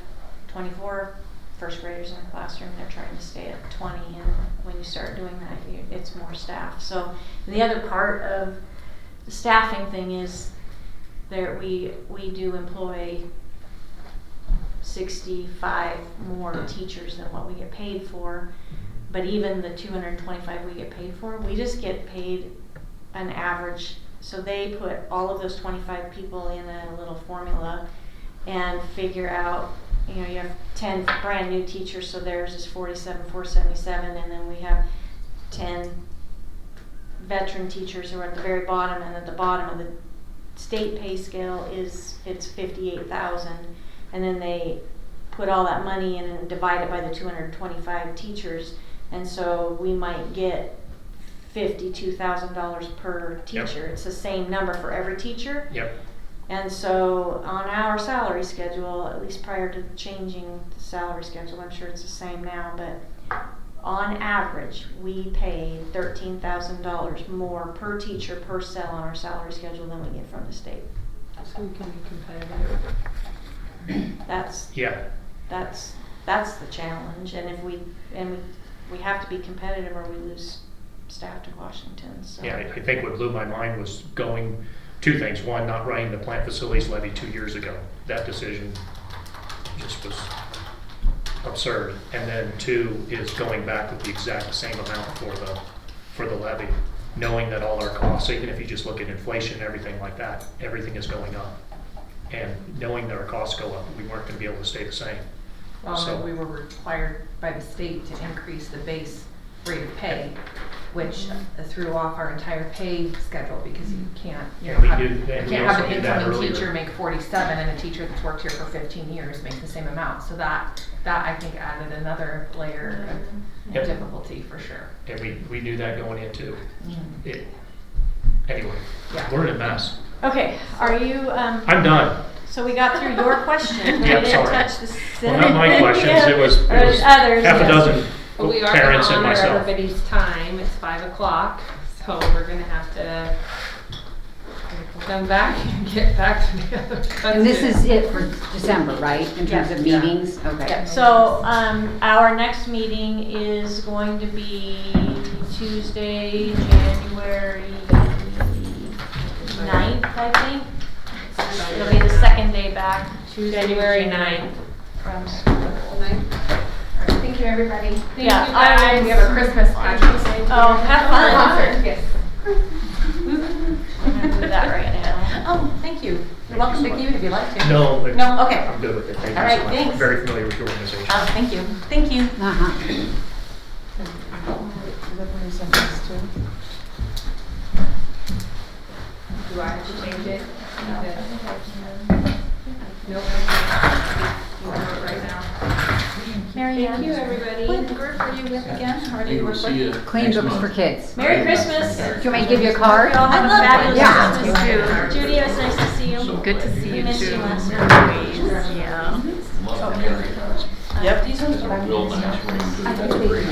Speaker 1: 24 first graders in a classroom, they're trying to stay at 20. And when you start doing that, it's more staff. So the other part of the staffing thing is that we do employ 65 more teachers than what we get paid for, but even the 225 we get paid for, we just get paid an average. So they put all of those 25 people in a little formula and figure out, you have 10 brand new teachers, so theirs is 47,477, and then we have 10 veteran teachers who are at the very bottom, and at the bottom of the state pay scale it's 58,000. And then they put all that money in and divide it by the 225 teachers. And so we might get $52,000 per teacher.
Speaker 12: Yep.
Speaker 1: It's the same number for every teacher.
Speaker 12: Yep.
Speaker 1: And so on our salary schedule, at least prior to changing the salary schedule, I'm sure it's the same now, but on average, we pay $13,000 more per teacher per cell on our salary schedule than we get from the state.
Speaker 8: So we can be competitive.
Speaker 1: That's the challenge, and we have to be competitive or we lose staff to Washington. So.
Speaker 12: Yeah, I think what blew my mind was going two things. One, not running the plant facilities levy 2 years ago. That decision just was absurd. And then two is going back with the exact same amount for the levy, knowing that all our costs, even if you just look at inflation and everything like that, everything is going up. And knowing that our costs go up, we weren't going to be able to stay the same.
Speaker 9: Well,
Speaker 12: So-
Speaker 9: we were required by the state to increase the base rate of pay, which threw off our entire pay schedule, because you can't,
Speaker 12: Yeah, we
Speaker 9: have,
Speaker 12: did-
Speaker 9: you
Speaker 12: and we
Speaker 9: can't have
Speaker 12: also
Speaker 9: an
Speaker 12: did that
Speaker 9: incoming
Speaker 12: earlier.
Speaker 9: teacher make 47 and a teacher that's worked here for 15 years make the same amount. So that I think added another layer of
Speaker 12: Yep.
Speaker 9: difficulty for sure.
Speaker 12: And we knew that going into it. Anyway,
Speaker 9: Yeah.
Speaker 12: we're in a mess.
Speaker 1: Okay, are you?
Speaker 12: I'm done.
Speaker 1: So we got through your questions. We
Speaker 12: Yep,
Speaker 1: didn't
Speaker 12: sorry.
Speaker 1: touch the
Speaker 12: Well, not my questions.
Speaker 1: Yeah.
Speaker 12: It was
Speaker 1: others.
Speaker 12: half a
Speaker 1: yes.
Speaker 12: dozen
Speaker 9: But we are
Speaker 12: parents
Speaker 9: going
Speaker 12: and
Speaker 9: to honor
Speaker 12: myself.
Speaker 9: everybody's time. It's 5 o'clock, So we're gonna have to come back and get back together.
Speaker 4: And this is it for December, right, in terms of
Speaker 9: Yeah.
Speaker 4: meetings? Okay.
Speaker 9: Yeah.
Speaker 1: So, our next meeting is going to be Tuesday, January 9th, I think. It'll be the second day back, Tuesday,
Speaker 9: January 9th.
Speaker 1: From school.
Speaker 15: Thank you, everybody.
Speaker 9: Thank
Speaker 1: Yeah,
Speaker 9: you guys. We have a Christmas lunch.
Speaker 1: Oh, have fun.
Speaker 9: Concert, yes.
Speaker 1: I'm gonna do that right now.
Speaker 2: Oh, thank you. You're welcome to keep it if you'd like to.
Speaker 12: No, it's-
Speaker 2: No, okay.
Speaker 12: I'm good with it. Thank
Speaker 2: All
Speaker 12: you
Speaker 2: right,
Speaker 12: so much.
Speaker 2: thanks.
Speaker 12: I'm very familiar with your organization.
Speaker 2: Oh, thank you. Thank you.
Speaker 4: Uh-huh.
Speaker 9: Do I have to change it? Nope. You can do it right now.
Speaker 2: Mary Ann,
Speaker 1: Thank you, everybody.
Speaker 2: what group are you with again? Or do you
Speaker 16: We'll
Speaker 2: work
Speaker 16: see
Speaker 2: with?
Speaker 16: you
Speaker 4: Clean
Speaker 16: next
Speaker 4: books
Speaker 16: month.
Speaker 4: for kids. Do
Speaker 1: Merry Christmas.
Speaker 4: you want me to give you a card?
Speaker 1: Y'all have a
Speaker 2: I love
Speaker 1: fabulous
Speaker 4: that.
Speaker 1: Christmas
Speaker 4: Yeah.
Speaker 1: too. Judy, it was nice to see you.
Speaker 13: Good to see
Speaker 1: We
Speaker 13: you
Speaker 1: missed
Speaker 13: too.
Speaker 1: you last night.
Speaker 13: Yeah.
Speaker 16: Love Mary.
Speaker 6: Yep.
Speaker 16: Real nice ring too. That's great.